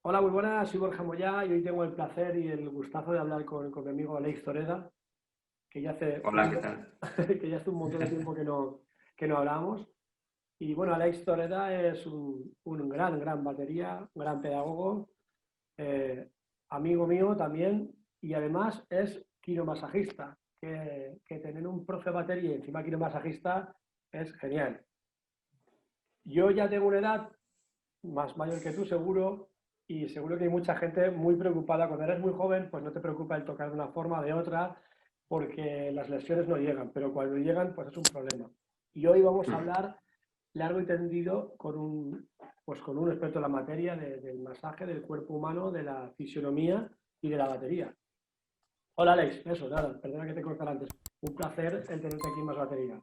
Hola, muy buenas, soy Borja Moyá y hoy tengo el placer y el gustazo de hablar con mi amigo Alex Zoreda, que ya hace Hola, ¿qué tal? que ya hace un montón de tiempo que no hablamos. Y bueno, Alex Zoreda es un gran batería, un gran pedagogo, eh, amigo mío también, y además es quiromasajista, que tener un profe de batería y encima quiromasajista es genial. Yo ya tengo una edad más mayor que tú seguro, y seguro que hay mucha gente muy preocupada. Cuando eres muy joven, pues no te preocupa el tocar de una forma o de otra, porque las lesiones no llegan, pero cuando llegan, pues es un problema. Y hoy vamos a Mm. hablar largo y tendido con un experto en la materia del masaje del cuerpo humano, de la fisionomía y de la batería. Hola Alex, eso, nada, perdona que te cortara antes. Un placer el tenerte aquí en Más Batería.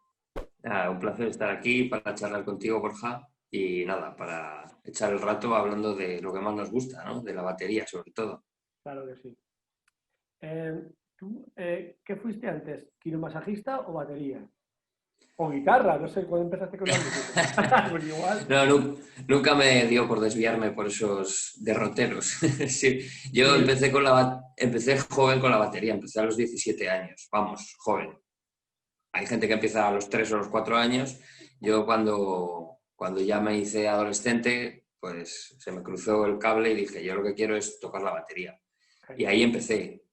Nada, un placer estar aquí para charlar contigo, Borja, y nada, para echar el rato hablando de lo que más nos gusta, ¿no? De la batería, sobre todo. Claro que sí. ¿Tú qué fuiste antes? ¿Quiromasajista o batería? O guitarra, no sé, ¿cuándo empezaste con la música? Porque igual, No, nunca me dio por desviarme por esos derroteros. Sí, yo sí, empecé joven con la batería, empecé a los 17 años, vamos, joven. Hay gente que empieza a los 3 o los 4 años. Yo cuando ya me hice adolescente, pues se me cruzó el cable y dije, yo lo que quiero es tocar la batería. Y genial. ahí empecé.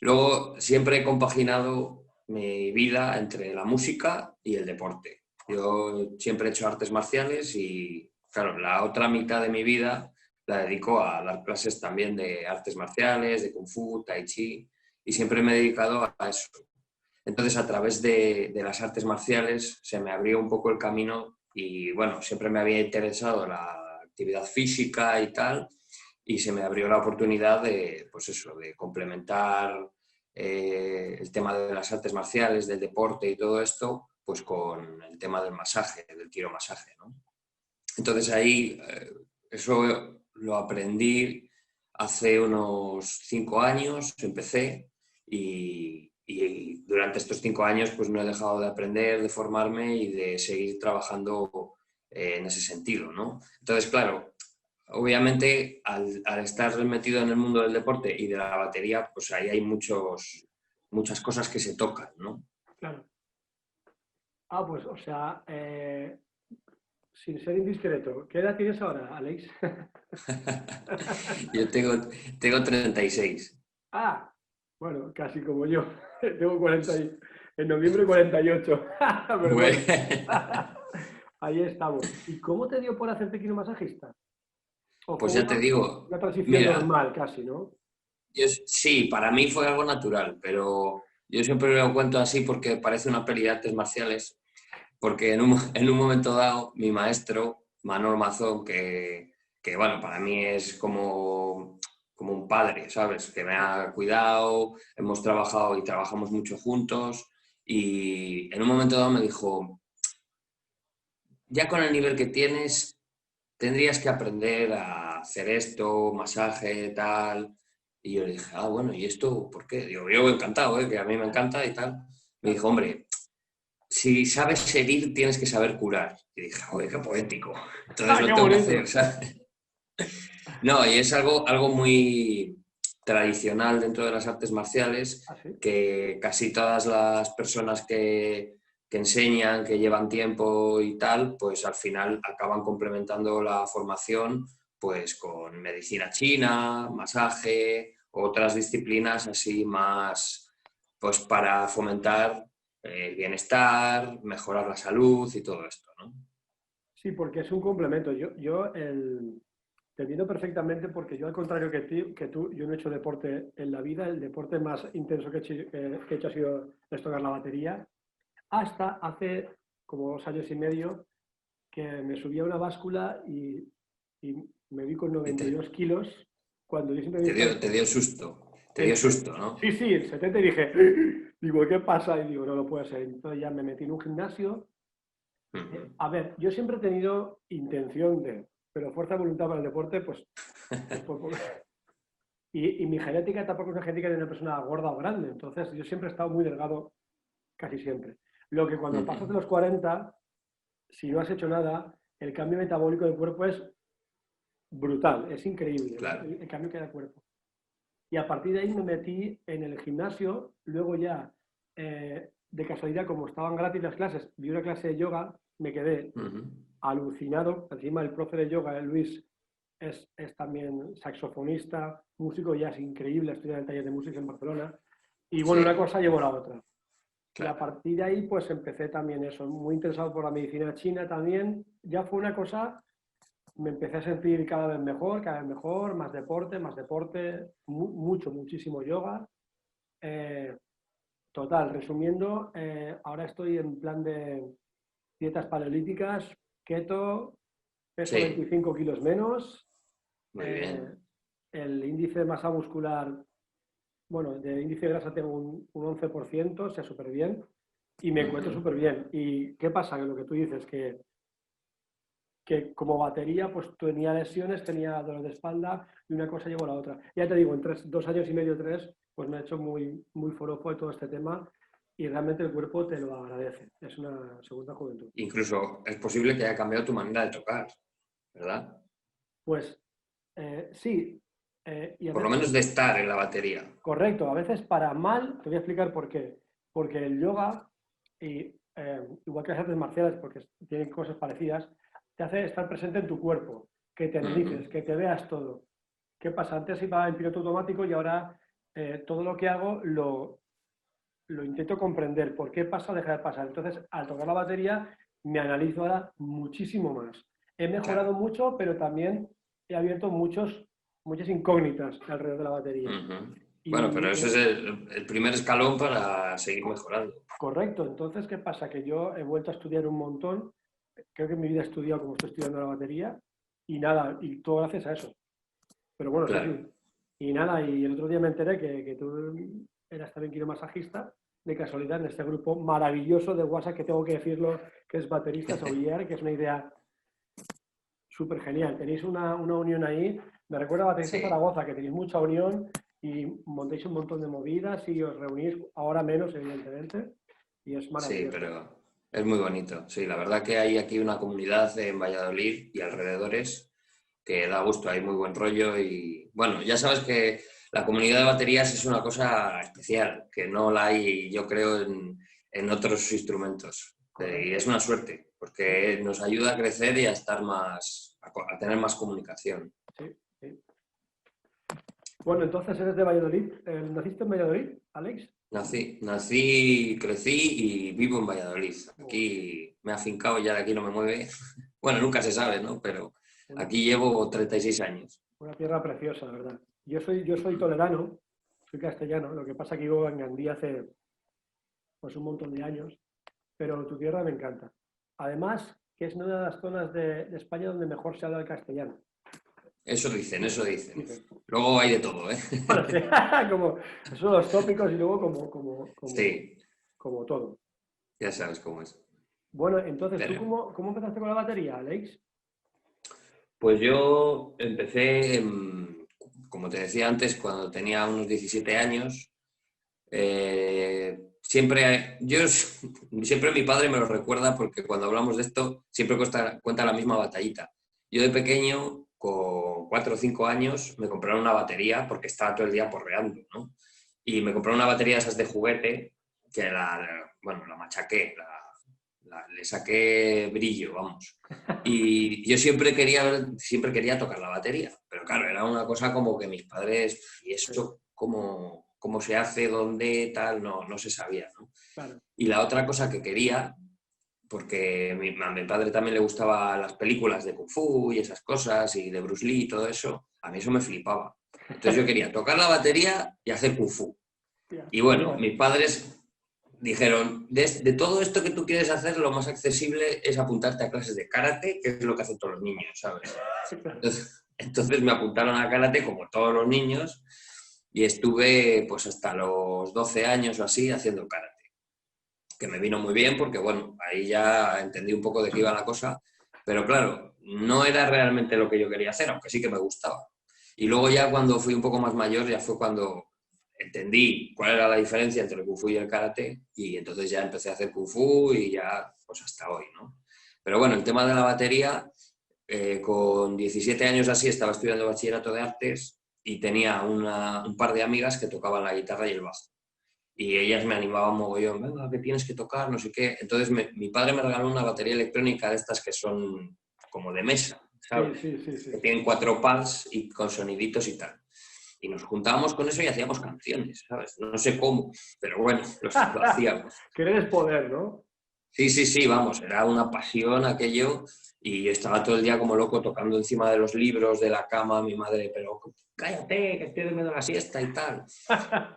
Luego siempre he compaginado mi vida entre la música y el deporte. Yo siempre he hecho artes marciales y, claro, la otra mitad de mi vida la dedico a dar clases también de artes marciales, de kung fu, tai chi, y siempre me he dedicado a eso. Entonces, a través de las artes marciales se me abrió un poco el camino y, bueno, siempre me había interesado la actividad física y tal, y se me abrió la oportunidad de, pues eso, de complementar el tema de las artes marciales, del deporte y todo esto, pues con el tema del masaje, del quiromasaje, ¿no? Entonces ahí eso lo aprendí hace unos 5 años, empecé y durante estos 5 años pues no he dejado de aprender, de formarme y de seguir trabajando en ese sentido, ¿no? Entonces, claro, obviamente al estar metido en el mundo del deporte y de la batería, pues ahí hay muchas cosas que se tocan, ¿no? Claro. Ah, pues, o sea, sin ser indiscreto, ¿qué edad tienes ahora, Alex? Yo tengo 36. Ah, bueno, casi como yo. Tengo 40 en noviembre 48. Pero Bueno, bueno, ahí estamos. ¿Y cómo te dio por hacerte quiromasajista? ¿O fue pues ya te digo, una transición mira, normal casi, ¿no? sí, para mí fue algo natural, pero yo siempre lo cuento así porque parece una peli de artes marciales, porque en un momento dado mi maestro, Manolo Mazón, que bueno, para mí es como un padre, ¿sabes? Que me ha cuidado, hemos trabajado y trabajamos mucho juntos, y en un momento dado me dijo, ya con el nivel que tienes, tendrías que aprender a hacer esto, masaje, tal. Y yo le dije, ah, bueno, ¿y esto por qué? Digo, yo encantado, que a mí me encanta y tal. Me Claro. dijo, hombre, si sabes herir, tienes que saber curar. Y dije, joder, qué poético. Entonces ¡Ah, qué lo tengo que hacer, bonito! ¿sabes? No, y es algo muy tradicional dentro de las artes marciales, ¿Ah, sí? que casi todas las personas que enseñan, que llevan tiempo y tal, pues al final acaban complementando la formación pues con medicina china, masaje, otras disciplinas así más pues para fomentar el bienestar, mejorar la salud y todo esto, ¿no? Sí, porque es un complemento. Te entiendo perfectamente porque yo, al contrario que tú, yo no he hecho deporte en la vida. El deporte más intenso que he hecho ha sido es tocar la batería. Hasta hace como 2 años y medio que me subí a una báscula y me vi con Y 92 kilos cuando yo siempre he te visto dio susto, ¿no? sí, sí, el 70 y dije, digo, ¿qué pasa? Y digo, no lo puede ser. Entonces ya me metí en un gimnasio. Ujú. A ver, yo siempre he tenido intención pero fuerza de voluntad para el deporte, pues y mi genética tampoco es una genética de una persona gorda o grande. Entonces yo siempre he estado muy delgado, casi siempre. Lo que cuando pasas de Ujú. los 40, si no has hecho nada, el cambio metabólico del cuerpo es brutal, es increíble Claro. el cambio que da el cuerpo. Y a partir de ahí me metí en el gimnasio, luego ya, de casualidad, como estaban gratis las clases, vi una clase de yoga, me quedé alucinado. Encima el profe de yoga, Luis, es también saxofonista, músico, ya es increíble, estudia en el taller de música en Barcelona. Y bueno, una Sí, cosa llevó a la otra. Y a claro. partir de ahí, pues empecé también eso, muy interesado por la medicina china también. Ya fue una cosa, me empecé a sentir cada vez mejor, más deporte, mucho, muchísimo yoga. Eh, Total, resumiendo, ahora estoy en plan de dietas paleolíticas, keto, peso Sí, 25 kilos menos, muy eh, bien. el índice de masa muscular, bueno, de índice de grasa tengo un 11%, o sea, súper bien, y me encuentro Ujú. súper bien. ¿Y qué pasa? Que lo que tú dices, que como batería, pues tenía lesiones, tenía dolor de espalda y una cosa llevó a la otra. Ya te digo, en 2 años y medio, 3, pues me he hecho muy, muy forofo de todo este tema y realmente el cuerpo te lo agradece. Es una segunda juventud. Incluso es posible que haya cambiado tu manera de tocar, ¿verdad? Pues sí, y a Por lo veces, menos de estar en la batería. correcto, a veces para mal, te voy a explicar por qué. Porque el yoga, y igual que las artes marciales, porque tienen cosas parecidas, te hace estar presente en tu cuerpo, que te analices, Ujú. que te veas todo. ¿Qué pasa? Antes iba en piloto automático y ahora todo lo que hago lo intento comprender. ¿Por qué pasa? Deja de pasar. Entonces, al tocar la batería, me analizo ahora muchísimo más. He mejorado Claro. mucho, pero también he abierto muchas incógnitas alrededor de la batería. Ujú. Bueno, Y pero ese es el primer escalón para seguir mejorando. correcto. Entonces, ¿qué pasa? Que yo he vuelto a estudiar un montón. Creo que en mi vida he estudiado como estoy estudiando la batería. Y nada, y todo gracias a eso. Pero bueno, sí, Claro. sí. Y nada, y el otro día me enteré que tú eras también quiromasajista, de casualidad, en este grupo maravilloso de WhatsApp, que tengo que decirlo, que es Bateristas Aulier, que es una idea súper genial. Tenéis una unión ahí. Me recuerda a Bateristas Sí, Zaragoza, que tenéis mucha unión y montéis un montón de movidas y os reunís, ahora menos, evidentemente, y es sí, maravilloso. pero es muy bonito. Sí, la verdad que hay aquí una comunidad en Valladolid y alrededores que da gusto, hay muy buen rollo y bueno, ya sabes que la comunidad de baterías es una cosa especial, que no la hay, yo creo, en otros instrumentos. Y Correcto. es una suerte, Sí, porque nos ayuda a crecer y a estar más, a tener más comunicación. sí, sí. Bueno, entonces eres de Valladolid. ¿Naciste en Valladolid, Alex? Nací, crecí y vivo en Valladolid. Oh, Aquí me he afincado, ya de aquí no me mueve. Bueno, nunca se sabe, ¿no? Pero una, aquí llevo 36 años. Una tierra preciosa, la verdad. Yo soy toledano, soy castellano, lo que pasa que vivo en Gandía hace pues, un montón de años, pero tu tierra me encanta. Además, que es una de las zonas de España donde mejor se habla el castellano. Eso dicen, eso Dicen, dicen. dicen. Luego hay de todo, ¿eh? Bueno, sí, como, esos son los tópicos y luego Sí, como todo. ya sabes cómo es. Bueno, entonces, ¿tú Pero, cómo empezaste con la batería, Alex? pues yo empecé, como te decía antes, cuando tenía unos 17 años. Siempre mi padre me lo recuerda porque cuando hablamos de esto siempre cuenta la misma batallita. Yo de pequeño, con 4 o 5 años, me compraron una batería porque estaba todo el día porreando, ¿no? Y me compraron una batería de esas de juguete que bueno, la machaqué, le saqué brillo, vamos. Y yo siempre quería tocar la batería, pero claro, era una cosa como que mis padres, ¿y Sí, eso cómo se hace, dónde, tal? No se sabía, ¿no? claro. Y la otra cosa que quería, porque a mi padre también le gustaban las películas de Kung Fu y esas cosas, y de Bruce Lee y todo eso, a mí eso me flipaba. Entonces yo quería tocar la batería y hacer Kung Fu. Tía, Y bueno, genial. mis padres dijeron, de todo esto que tú quieres hacer, lo más accesible es apuntarte a clases de karate, que es lo que hacen todos los niños, ¿sabes? Entonces me apuntaron a karate como todos los niños y estuve pues hasta los 12 años o así haciendo karate, que me vino muy bien porque bueno, ahí ya entendí un poco de qué iba la cosa, pero claro, no era realmente lo que yo quería hacer, aunque sí que me gustaba. Y luego ya cuando fui un poco más mayor ya fue cuando entendí cuál era la diferencia entre el Kung Fu y el Karate y entonces ya empecé a hacer Kung Fu y ya pues hasta hoy, ¿no? Pero bueno, el tema de la batería con 17 años así estaba estudiando bachillerato de artes y tenía un par de amigas que tocaban la guitarra y el bajo. Y ellas me animaban mogollón, venga, que tienes que tocar, no sé qué. Entonces mi padre me regaló una batería electrónica de estas que son como de mesa, Sí, ¿sabes? sí, sí, sí, Que sí. tienen 4 pads y con soniditos y tal. Y nos juntábamos con eso y hacíamos canciones, ¿sabes? No sé cómo, pero bueno, lo hacíamos. Querer es poder, ¿no? Sí, sí, sí, vamos, era una pasión aquello y estaba todo el día como loco tocando encima de los libros, de la cama, mi madre, pero cállate, que estoy durmiendo la siesta y tal.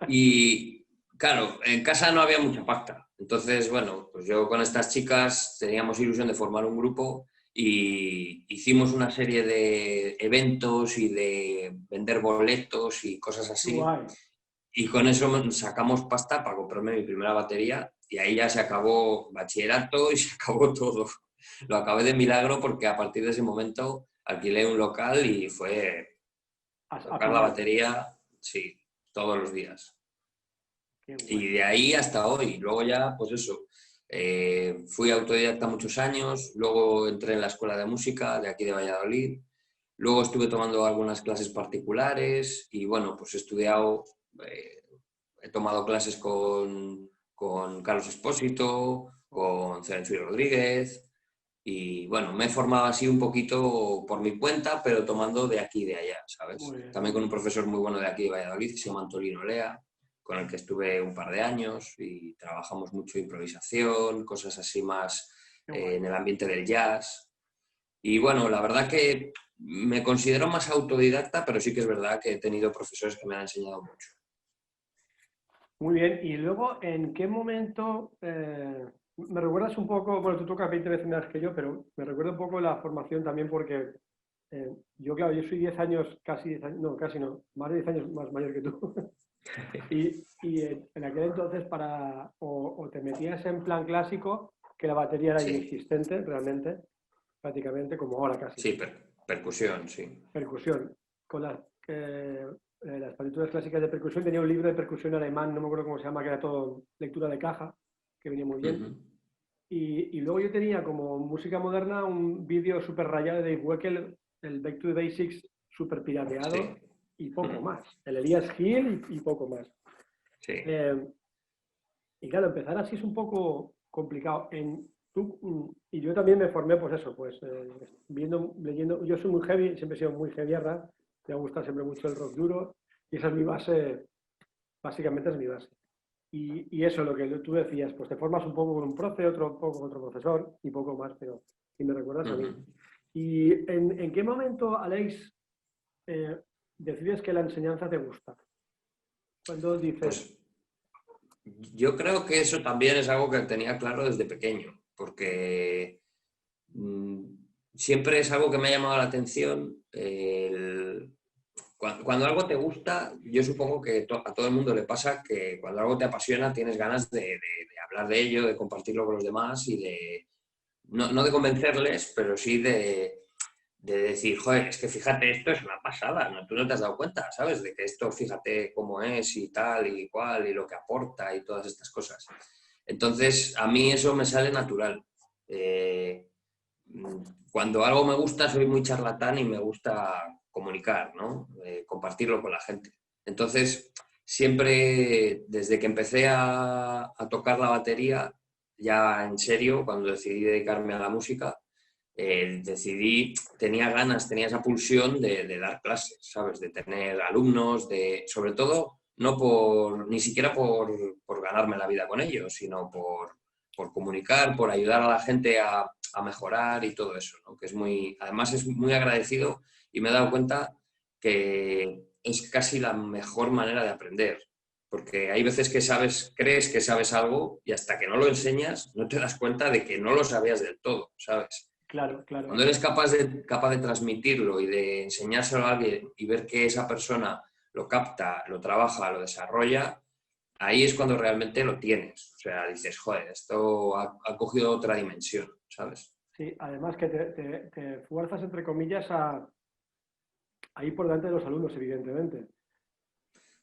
Y claro, en casa no había mucha pasta. Entonces, bueno, pues yo con estas chicas teníamos ilusión de formar un grupo y hicimos una serie de eventos y de vender boletos y cosas Qué así. guay. Y con eso sacamos pasta para comprarme mi primera batería y ahí ya se acabó bachillerato y se acabó todo. Lo acabé de milagro porque a partir de ese momento alquilé un local y fue A tocar la pillar. batería, sí, todos los días. Qué guay. Y de ahí hasta hoy. Luego ya, pues eso, fui autodidacta muchos años, luego entré en la escuela de música de aquí de Valladolid, luego estuve tomando algunas clases particulares y bueno, pues he estudiado, he tomado clases con Carlos Espósito, con Cerenzuy Rodríguez y bueno, me he formado así un poquito por mi cuenta, pero tomando de aquí y de allá, Muy ¿sabes? bien, También muy con un bien. profesor muy bueno de aquí de Valladolid, que se llama Antolino Lea, con el que estuve un par de años y trabajamos mucho improvisación, cosas así más Qué guay. en el ambiente del jazz. Y bueno, la verdad que me considero más autodidacta, pero sí que es verdad que he tenido profesores que me han enseñado mucho. Muy bien. Y luego, ¿en qué momento me recuerdas un poco? Bueno, tú tocas 20 veces más que yo, pero me recuerda un poco la formación también porque yo, claro, yo soy 10 años, casi 10 años, no, casi no, más de 10 años más mayor que tú. Y en aquel entonces o te metías en plan clásico, que la batería era Sí, inexistente realmente, prácticamente como ahora casi. sí, percusión, sí. Percusión. Con las partituras clásicas de percusión tenía un libro de percusión alemán, no me acuerdo cómo se llama, que era todo lectura de caja, que venía muy bien. Ujú. Y luego yo tenía como música moderna un vídeo súper rayado de Dave Weckl, el Back to the Basics súper pirateado Sí. y poco Ujú. más. El Elias Hill y poco más. Sí. Eh, y claro, empezar así es un poco complicado. Y yo también me formé, pues eso, pues viendo, leyendo. Yo soy muy heavy, siempre he sido muy heavy, me gusta siempre mucho el rock duro y esa es mi base, básicamente es mi base. Y eso, lo que tú decías, pues te formas un poco con un profe, otro poco con otro profesor y poco más, pero y me recuerdas a mí. Ujú. ¿Y en qué momento, Alex, eh, decides que la enseñanza te gusta? Cuando dices, Pues yo creo que eso también es algo que tenía claro desde pequeño, porque mm, siempre es algo que me ha llamado la atención. Cuando algo te gusta, yo supongo que a todo el mundo le pasa que cuando algo te apasiona tienes ganas de hablar de ello, de compartirlo con los demás y de, no de convencerles, pero sí de decir, joder, es que fíjate, esto es una pasada, ¿no? Tú no te has dado cuenta, ¿sabes? De que esto, fíjate cómo es y tal y cual y lo que aporta y todas estas cosas. Entonces, a mí eso me sale natural. Eh, Cuando algo me gusta, soy muy charlatán y me gusta comunicar, ¿no? Compartirlo con la gente. Entonces, siempre, desde que empecé a tocar la batería, ya en serio, cuando decidí dedicarme a la música, tenía ganas, tenía esa pulsión de dar clases, ¿sabes? De tener alumnos, sobre todo, no ni siquiera por ganarme la vida con ellos, sino por comunicar, por ayudar a la gente a mejorar y todo eso, ¿no? Que además es muy agradecido y me he dado cuenta que es casi la mejor manera de aprender. Porque hay veces que crees que sabes algo y hasta que no lo enseñas no te das cuenta de que no lo sabías del todo, ¿sabes? claro, claro, Cuando eres capaz de transmitirlo y de enseñárselo a alguien y ver que esa persona lo capta, lo trabaja, lo desarrolla, ahí es cuando realmente lo tienes. O sea, dices, joder, esto ha cogido otra dimensión, ¿sabes? sí, además que te fuerzas, entre comillas, a ir por delante de los alumnos, evidentemente.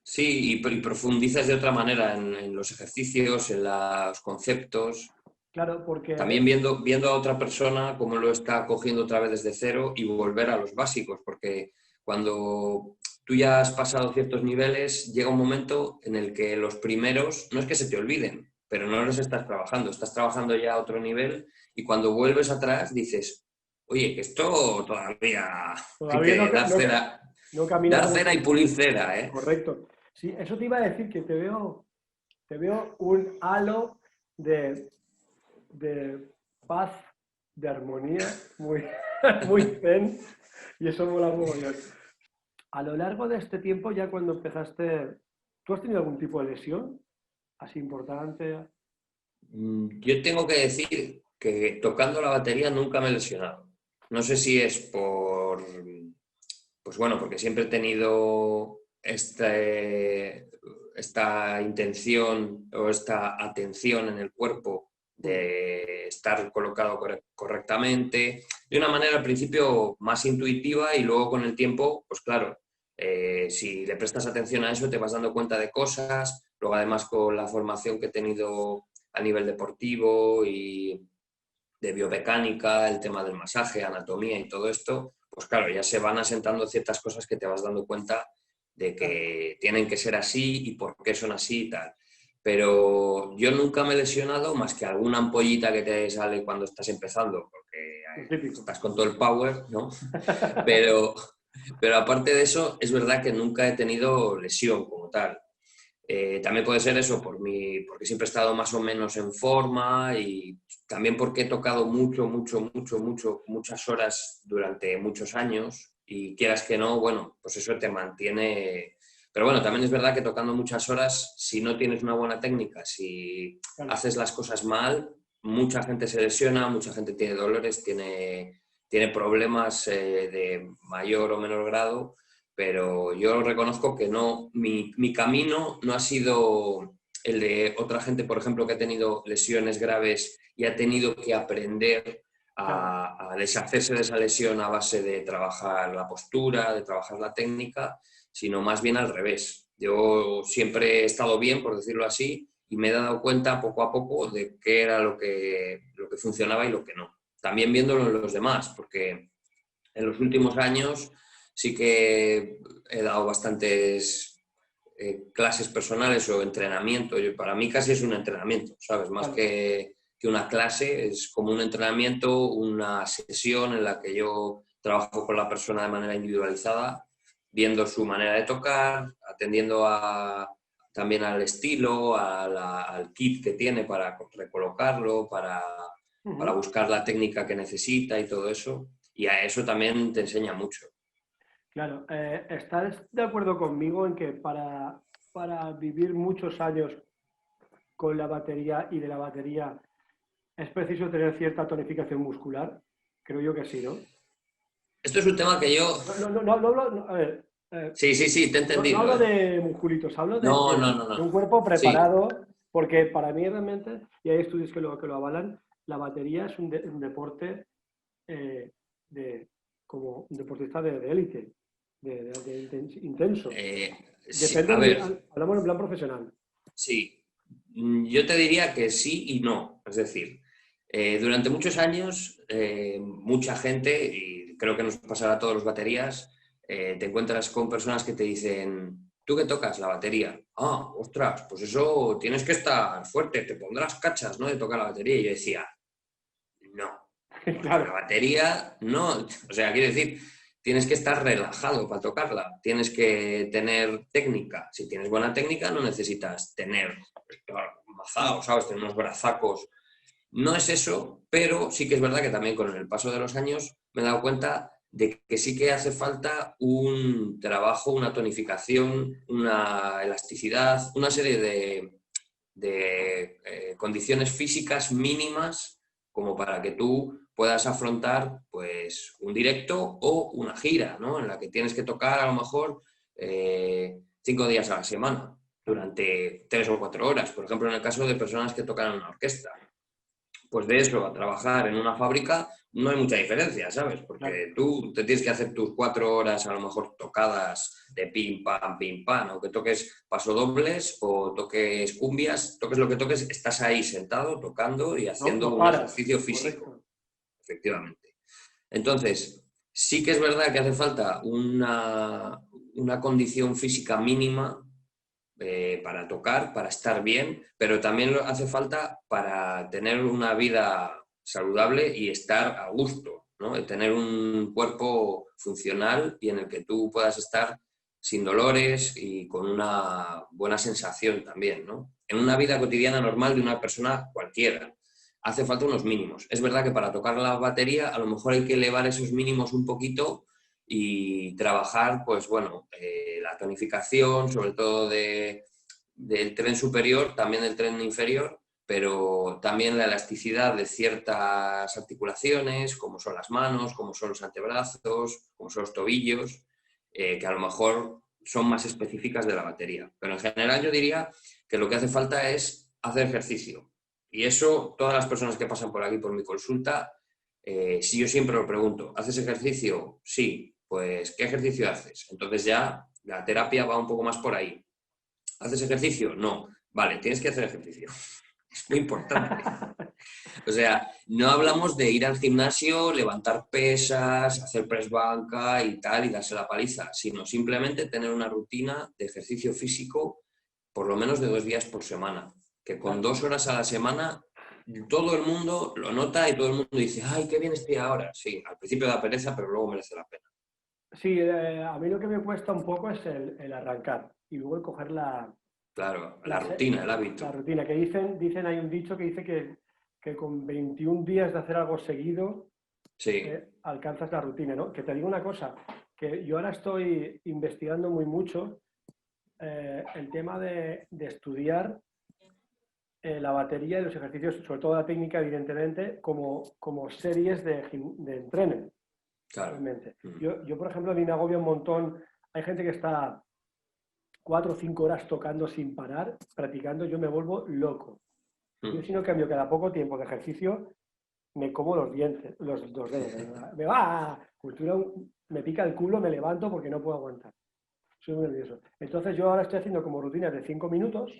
Sí, y profundizas de otra manera en los ejercicios, en los conceptos. Claro, porque También viendo a otra persona cómo lo está cogiendo otra vez desde cero y volver a los básicos, porque cuando tú ya has pasado ciertos niveles, llega un momento en el que los primeros, no es que se te olviden, pero no los estás trabajando ya a otro nivel y cuando vuelves atrás dices, oye, que esto todavía hay todavía que no camina dar como cera y pulir cera, ¿eh? correcto. Sí, eso te iba a decir que te veo un halo de paz, de armonía, muy, muy zen, y eso mola mogollón. A lo largo de este tiempo, ya cuando empezaste, ¿tú has tenido algún tipo de lesión así importante? Yo tengo que decir que tocando la batería nunca me he lesionado. No sé si es pues bueno, porque siempre he tenido esta intención o esta atención en el cuerpo Mm, de estar colocado correctamente, de una manera al principio más intuitiva y luego con el tiempo, pues claro, si le prestas atención a eso te vas dando cuenta de cosas, luego además con la formación que he tenido a nivel deportivo y de biomecánica, el tema del masaje, anatomía y todo esto, pues claro, ya se van asentando ciertas cosas que te vas dando cuenta de claro, que tienen que ser así y por qué son así y tal. Pero yo nunca me he lesionado más que alguna ampollita que te sale cuando estás empezando, porque lo típico. estás con todo el power, ¿no? Pero, pero aparte de eso, es verdad que nunca he tenido lesión como tal. También puede ser eso porque siempre he estado más o menos en forma y también porque he tocado muchas horas durante muchos años y quieras que no, bueno, pues eso te mantiene. Pero bueno, también es verdad que tocando muchas horas, si no tienes una buena técnica, si Claro, haces las cosas mal, mucha gente se lesiona, mucha gente tiene dolores, tiene problemas de mayor o menor grado, pero yo reconozco que no, mi camino no ha sido el de otra gente, por ejemplo, que ha tenido lesiones graves y ha tenido que aprender claro. a deshacerse de esa lesión a base de trabajar la postura, de trabajar la técnica, sino más bien al revés. Yo siempre he estado bien, por decirlo así, y me he dado cuenta poco a poco de qué era lo que funcionaba y lo que no. También viéndolo en los demás, porque en los últimos años sí que he dado bastantes clases personales o entrenamiento. Para mí casi es un entrenamiento, ¿sabes? Más Claro. que una clase, es como un entrenamiento, una sesión en la que yo trabajo con la persona de manera individualizada, viendo su manera de tocar, atendiendo también al estilo, al kit que tiene para recolocarlo, para Ujú. buscar la técnica que necesita y todo eso. Y a eso también te enseña mucho. Claro, ¿estás de acuerdo conmigo en que para vivir muchos años con la batería y de la batería es preciso tener cierta tonificación muscular? Creo yo que sí, ¿no? Esto es un tema que yo... No, no, no, no, no hablo, a ver, Sí, sí, sí, te he no entendido, hablo ¿eh? de musculitos, hablo No, no, no, de un no. cuerpo Sí, preparado, porque para mí realmente, y hay estudios que lo avalan, la batería es un deporte eh, de, como un deportista de élite, intenso. eh, sí, Depende a del ver, hablamos en plan profesional. sí. Yo te diría que sí y no. Es decir, durante muchos años, mucha gente, y creo que nos pasará a todos los baterías, te encuentras con personas que te dicen, ¿tú qué tocas? La batería. Ah, ostras, pues eso tienes que estar fuerte, te pondrás cachas, ¿no? De tocar la batería. Y yo decía, no, porque la Claro, batería no, o sea, quiero decir, tienes que estar relajado para tocarla, tienes que tener técnica. Si tienes buena técnica, no necesitas tener mazao, claro, ¿sabes? Tener unos brazacos. No es eso, pero sí que es verdad que también con el paso de los años me he dado cuenta de que sí que hace falta un trabajo, una tonificación, una elasticidad, una serie de condiciones físicas mínimas como para que tú puedas afrontar pues un directo o una gira, ¿no? En la que tienes que tocar a lo mejor 5 días a la semana claro. durante 3 o 4 horas, por ejemplo en el caso de personas que tocan en una orquesta. pues de eso a trabajar en una fábrica no hay mucha diferencia, ¿sabes? Porque tú te tienes que hacer tus 4 horas a lo mejor tocadas de pim, pam, aunque toques pasodobles o toques cumbias, toques lo que toques, estás ahí sentado, tocando y No, haciendo no un paras, ejercicio físico, correcto. efectivamente. Entonces, sí que es verdad que hace falta una condición física mínima para tocar, para estar bien, pero también hace falta para tener una vida saludable y estar a gusto, ¿no? Y tener un cuerpo funcional y en el que tú puedas estar sin dolores y con una buena sensación también, ¿no? En una vida cotidiana normal de una persona cualquiera. Hace falta unos mínimos. Es verdad que para tocar la batería a lo mejor hay que elevar esos mínimos un poquito y trabajar, pues bueno, la tonificación, sobre todo del tren superior, también del tren inferior, pero también la elasticidad de ciertas articulaciones, como son las manos, como son los antebrazos, como son los tobillos, que a lo mejor son más específicas de la batería. Pero en general yo diría que lo que hace falta es hacer ejercicio. Y eso, todas las personas que pasan por aquí por mi consulta, si yo siempre lo pregunto, ¿haces ejercicio? Sí, pues ¿qué ejercicio haces? Entonces ya la terapia va un poco más por ahí. ¿Haces ejercicio? No. Vale, tienes que hacer ejercicio. Es muy importante. O sea, no hablamos de ir al gimnasio, levantar pesas, hacer press banca y tal, y darse la paliza, sino simplemente tener una rutina de ejercicio físico por lo menos de 2 días por semana. Que con 2 horas a la semana todo el mundo lo nota y todo el mundo dice, ¡ay, qué bien estoy ahora! Sí, al principio da pereza, pero luego merece la pena. Sí, a mí lo que me cuesta un poco es el arrancar y luego el coger Claro, la la, rutina, el la hábito. rutina. Que dicen, hay un dicho que dice que con 21 días de hacer algo seguido Sí, alcanzas la rutina, ¿no? Que te digo una cosa, que yo ahora estoy investigando muy mucho el tema de estudiar la batería y los ejercicios, sobre todo la técnica, evidentemente, como series de entreno, claro. realmente. Yo, por ejemplo, a mí me agobia un montón. Hay gente que está 4 o 5 horas tocando sin parar, practicando, yo me vuelvo loco. Yo, si no cambio cada poco tiempo de ejercicio, me como los dientes, los dedos. De verdad. Me pica el culo, me levanto porque no puedo aguantar. Soy muy nervioso. Entonces, yo ahora estoy haciendo como rutinas de 5 minutos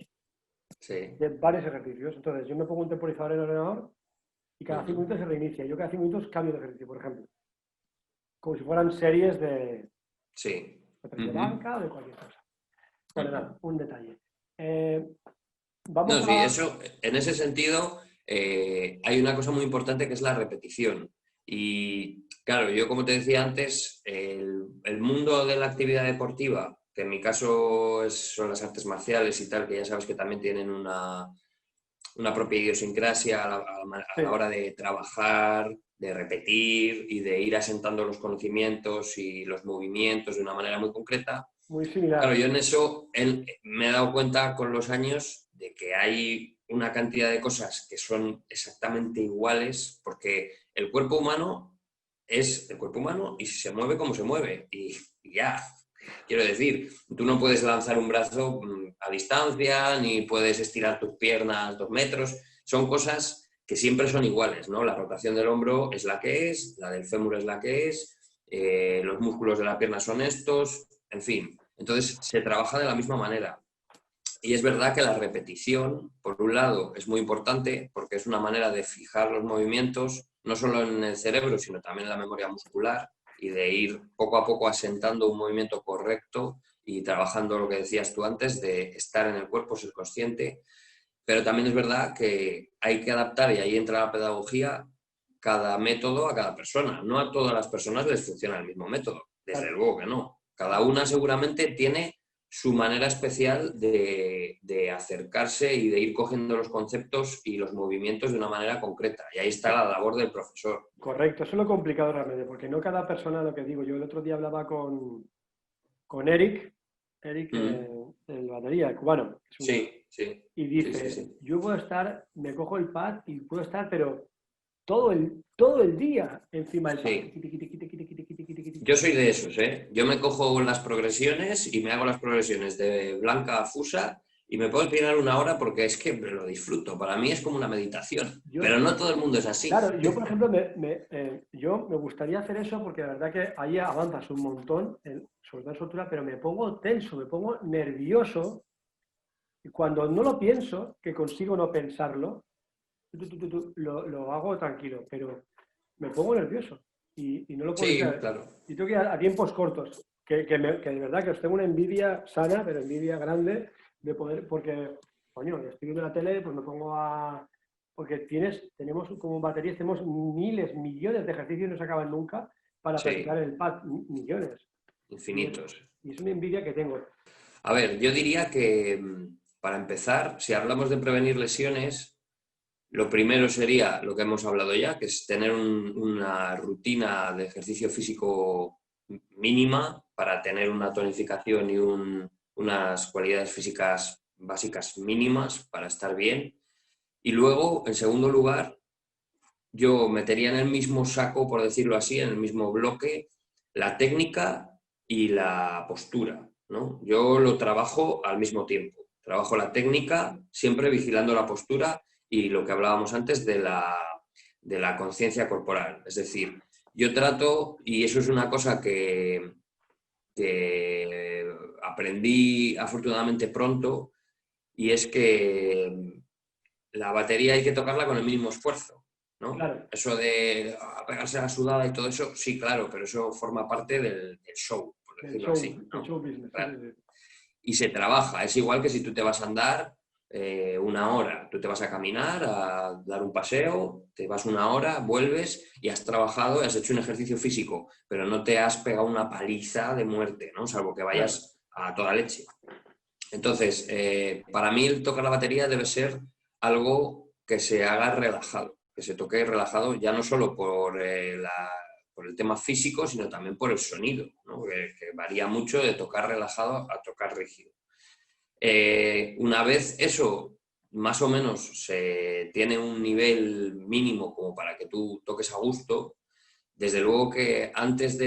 Sí. de varios ejercicios. Entonces, yo me pongo un temporizador en el ordenador y cada 5 Ujú. minutos se reinicia. Yo cada 5 minutos cambio de ejercicio, por ejemplo. Como si fueran series Sí. de press de Ujú. banca o de cualquier cosa. Bueno, Ujú. nada, un detalle. Vamos No, sí, a... eso, en ese sentido, hay una cosa muy importante que es la repetición. Y claro, yo como te decía antes, el mundo de la actividad deportiva, que en mi caso son las artes marciales y tal, que ya sabes que también tienen una propia idiosincrasia a Sí, la hora de trabajar, de repetir y de ir asentando los conocimientos y los movimientos de una manera muy concreta. muy Claro, similar. yo en eso me he dado cuenta con los años de que hay una cantidad de cosas que son exactamente iguales, porque el cuerpo humano es el cuerpo humano y se mueve como se mueve. Y ya, quiero decir, tú no puedes lanzar un brazo a distancia, ni puedes estirar tus piernas 2 metros. Son cosas que siempre son iguales, ¿no? La rotación del hombro es la que es, la del fémur es la que es, los músculos de la pierna son estos, en fin. Entonces, se trabaja de la misma manera. Y es verdad que la repetición, por un lado, es muy importante porque es una manera de fijar los movimientos, no solo en el cerebro, sino también en la memoria muscular y de ir poco a poco asentando un movimiento correcto y trabajando lo que decías tú antes, de estar en el cuerpo, ser consciente. Pero también es verdad que hay que adaptar, y ahí entra la pedagogía, cada método a cada persona. No a todas las personas les funciona el mismo método, desde Claro, luego que no. Cada una seguramente tiene su manera especial de acercarse y de ir cogiendo los conceptos y los movimientos de una manera concreta. Y ahí está la labor del profesor. correcto. Eso es lo complicado realmente, porque no cada persona, lo que digo, yo el otro día hablaba con Eric, Mm. el batería, el cubano, Sí, sí, y sí, sí, dice, sí. yo puedo estar, me cojo el pad y puedo estar, pero todo el día encima del pad. Sí. Tiqui, tiqui, tiqui, tiqui, tiqui, tiqui, tiqui, tiqui, tiqui. Yo soy de esos, ¿eh? Yo me cojo las progresiones y me hago las progresiones de blanca a fusa y me puedo tirar 1 hora porque es que lo disfruto. Para mí es como una meditación, pero no todo el mundo es así. Claro, yo por ejemplo, yo me gustaría hacer eso porque la verdad que ahí avanzas un montón, sobre todo en soltura, pero me pongo tenso, me pongo nervioso y cuando no lo pienso, que consigo no pensarlo, lo hago tranquilo, pero me pongo nervioso y no lo puedo Sí, evitar. claro. Y tengo que ir a tiempos cortos, que de verdad que os tengo una envidia sana, pero envidia grande de poder, porque, coño, estoy viendo la tele, pues me pongo a... Porque tenemos como baterías, tenemos miles, millones de ejercicios, no se acaban nunca, para practicar Sí, el pad, millones. Y es, infinitos. y es una envidia que tengo. A ver, yo diría que para empezar, si hablamos de prevenir lesiones, lo primero sería lo que hemos hablado ya, que es tener una rutina de ejercicio físico mínima para tener una tonificación y unas cualidades físicas básicas mínimas para estar bien. Y luego, en segundo lugar, yo metería en el mismo saco, por decirlo así, en el mismo bloque, la técnica y la postura, ¿no? Yo lo trabajo al mismo tiempo. Trabajo la técnica, siempre vigilando la postura y lo que hablábamos antes de la conciencia corporal. Es decir, yo trato, y eso es una cosa que aprendí afortunadamente pronto, y es que la batería hay que tocarla con el mínimo esfuerzo, ¿no? Claro, Eso de pegarse la sudada y todo eso, sí, claro, pero eso forma parte del show, por decirlo así, el ¿no? show business. Sí, Claro. sí, sí. Y se trabaja, es igual que si tú te vas a andar 1 hora, tú te vas a caminar, a dar un paseo, te vas 1 hora, vuelves y has trabajado y has hecho un ejercicio físico, pero no te has pegado una paliza de muerte, ¿no? Salvo que Claro, vayas a toda leche. Entonces, para mí el tocar la batería debe ser algo que se haga relajado, que se toque relajado ya no solo por el tema físico, sino también por el sonido, ¿no? Que varía mucho de tocar relajado a tocar rígido. Una vez eso más o menos se tiene un nivel mínimo como para que tú toques a gusto, desde luego que antes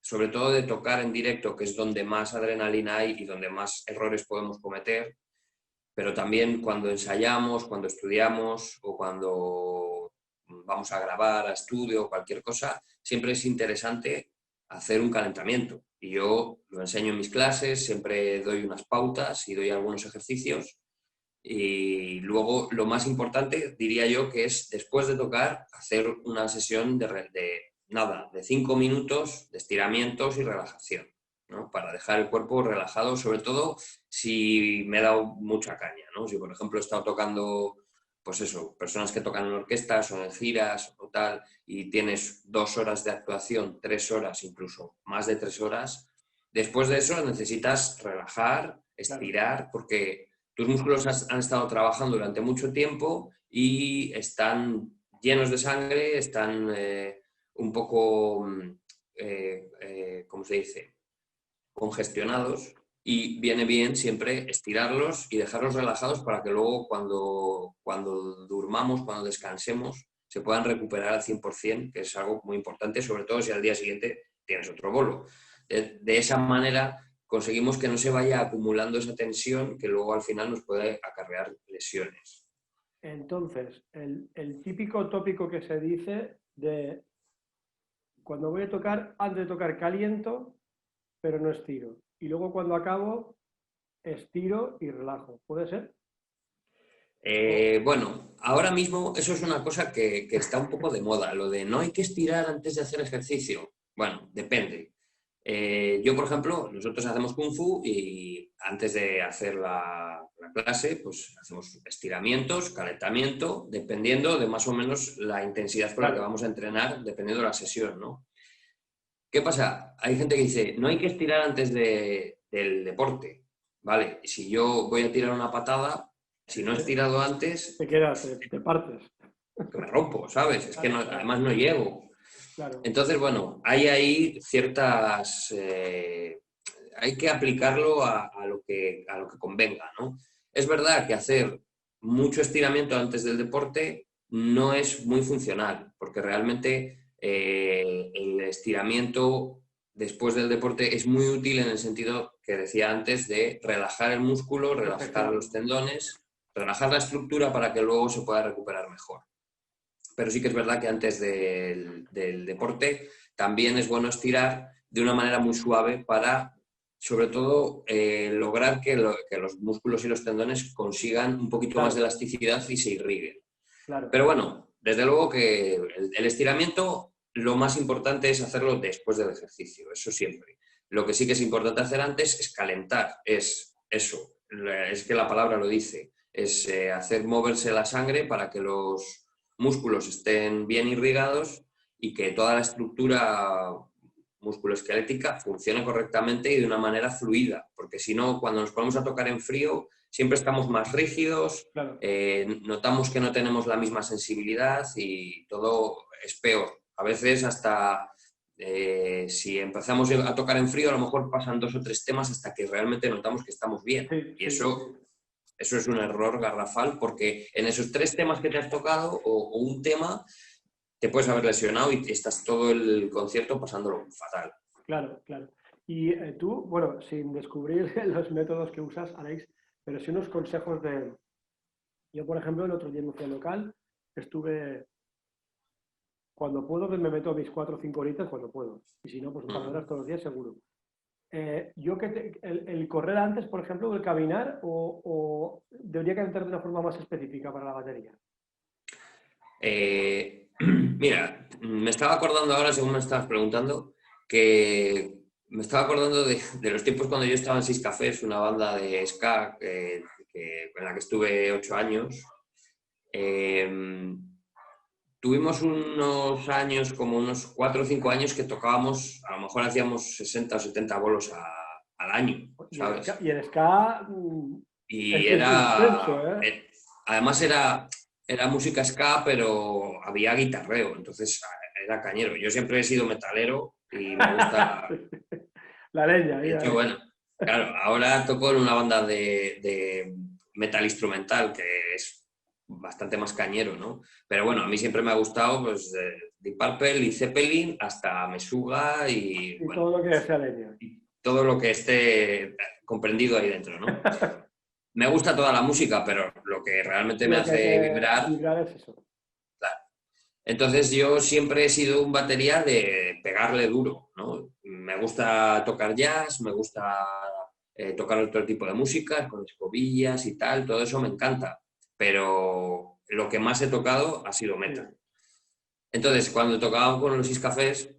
sobre todo de tocar en directo, que es donde más adrenalina hay y donde más errores podemos cometer, pero también cuando ensayamos, cuando estudiamos o cuando vamos a grabar a estudio o cualquier cosa, siempre es interesante hacer un calentamiento. Y yo lo enseño en mis clases, siempre doy unas pautas y doy algunos ejercicios. Y luego lo más importante, diría yo, que es después de tocar, hacer una sesión de 5 minutos de estiramientos y relajación, ¿no? Para dejar el cuerpo relajado, sobre todo si me he dado mucha caña, ¿no? Si, por ejemplo, he estado tocando, pues eso, personas que tocan en orquestas o en giras o tal, y tienes 2 horas de actuación, 3 horas, incluso más de 3 horas, después de eso necesitas relajar, claro. estirar, porque tus músculos han estado trabajando durante mucho tiempo y están llenos de sangre, están un poco, ¿cómo se dice?, congestionados, y viene bien siempre estirarlos y dejarlos relajados para que luego cuando durmamos, cuando descansemos, se puedan recuperar al 100%, que es algo muy importante, sobre todo si al día siguiente tienes otro bolo. De esa manera conseguimos que no se vaya acumulando esa tensión que luego al final nos puede acarrear lesiones. Entonces, el típico tópico que se dice de cuando voy a tocar, antes de tocar caliento, pero no estiro. Y luego cuando acabo, estiro y relajo. ¿Puede ser? Bueno, ahora mismo eso es una cosa que está un poco de moda, lo de no hay que estirar antes de hacer ejercicio. Bueno, depende. Yo, por ejemplo, nosotros hacemos Kung Fu y antes de hacer la clase, pues hacemos estiramientos, calentamiento, dependiendo de más o menos la intensidad con la que Claro. vamos a entrenar, dependiendo de la sesión, ¿no? ¿Qué pasa? Hay gente que dice, no hay que estirar antes del deporte, ¿vale? Si yo voy a tirar una patada, si no he estirado antes, Te quedas, te partes. que me rompo, ¿sabes? Es que Claro, no, claro, además no llego. claro. Entonces, bueno, hay ahí ciertas... hay que aplicarlo a lo que convenga, ¿no? Es verdad que hacer mucho estiramiento antes del deporte no es muy funcional, porque realmente el estiramiento después del deporte es muy útil en el sentido que decía antes de relajar el músculo, relajar los tendones, relajar la estructura para que luego se pueda recuperar mejor. Pero sí que es verdad que antes del deporte también es bueno estirar de una manera muy suave para, sobre todo, lograr que los músculos y los tendones consigan un poquito más de elasticidad y se irriguen. Claro. Pero bueno, desde luego que el estiramiento, lo más importante es hacerlo después del ejercicio, eso siempre. Lo que sí que es importante hacer antes es calentar, es eso, es que la palabra lo dice, es hacer moverse la sangre para que los músculos estén bien irrigados y que toda la estructura musculoesquelética funcione correctamente y de una manera fluida, porque si no, cuando nos ponemos a tocar en frío, siempre estamos más rígidos, Claro. Notamos que no tenemos la misma sensibilidad y todo es peor. A veces hasta si empezamos a tocar en frío, a lo mejor pasan 2 o 3 temas hasta que realmente notamos que estamos bien. Sí, y eso es un error garrafal, porque en esos 3 temas que te has tocado o un tema, te puedes haber lesionado y estás todo el concierto pasándolo fatal. Claro, claro. Y tú, bueno, sin descubrir los métodos que usas, Alex, pero sí unos consejos de... Yo, por ejemplo, el otro día me fui al local, estuve... Cuando puedo, me meto mis 4 o 5 horitas cuando puedo. Y si no, pues un par de horas todos los días seguro. Yo el correr antes, por ejemplo, del caminar, o debería calentar de una forma más específica para la batería. Mira, me estaba acordando ahora, según me estabas preguntando, que me estaba acordando de los tiempos cuando yo estaba en Six Cafés, una banda de ska en la que estuve 8 años. Tuvimos unos años, como unos 4 o 5 años, que tocábamos, a lo mejor hacíamos 60 o 70 bolos al año, ¿sabes? Y el ska Y es intenso, además era música ska, pero había guitarreo, entonces era cañero. Yo siempre he sido metalero y me gusta... La leña. De hecho, bueno, claro, ahora toco en una banda de metal instrumental, que es bastante más cañero, ¿no? Pero bueno, a mí siempre me ha gustado, pues, Deep Purple y Zeppelin hasta Meshuggah y bueno, todo lo que sea leña. y todo lo que esté comprendido ahí dentro, ¿no? Me gusta toda la música, pero lo que realmente me hace vibrar... Vibrar es eso. Claro. Entonces yo siempre he sido un batería de pegarle duro, ¿no? Me gusta tocar jazz, me gusta tocar otro tipo de música, con escobillas y tal, todo eso me encanta, pero lo que más he tocado ha sido metal. Entonces, cuando tocábamos con los Six Cafés,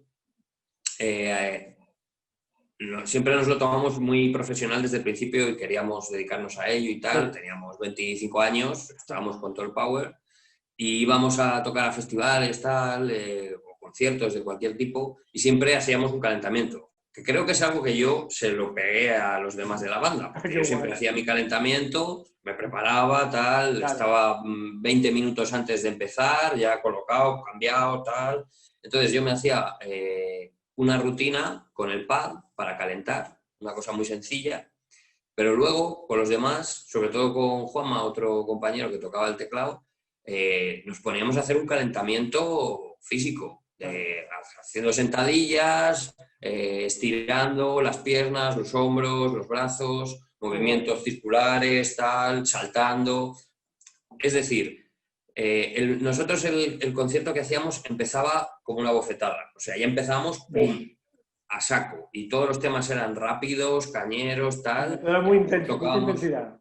siempre nos lo tomamos muy profesional desde el principio y queríamos dedicarnos a ello y tal. Teníamos 25 años, estábamos con todo el power y íbamos a tocar a festivales, tal, o conciertos de cualquier tipo, y siempre hacíamos un calentamiento, que creo que es algo que yo se lo pegué a los demás de la banda, porque yo siempre hacía mi calentamiento, me preparaba, tal, claro. Estaba 20 minutos antes de empezar, ya colocado, cambiado, tal. Entonces yo me hacía una rutina con el pad para calentar, una cosa muy sencilla, pero luego con los demás, sobre todo con Juanma, otro compañero que tocaba el teclado, nos poníamos a hacer un calentamiento físico, haciendo sentadillas, estirando las piernas, los hombros, los brazos, movimientos circulares, tal, saltando. Es decir, nosotros el concierto que hacíamos empezaba como una bofetada, o sea, ya empezábamos ¡pum!, a saco, y todos los temas eran rápidos, cañeros, tal. Era muy intenso, mucha intensidad.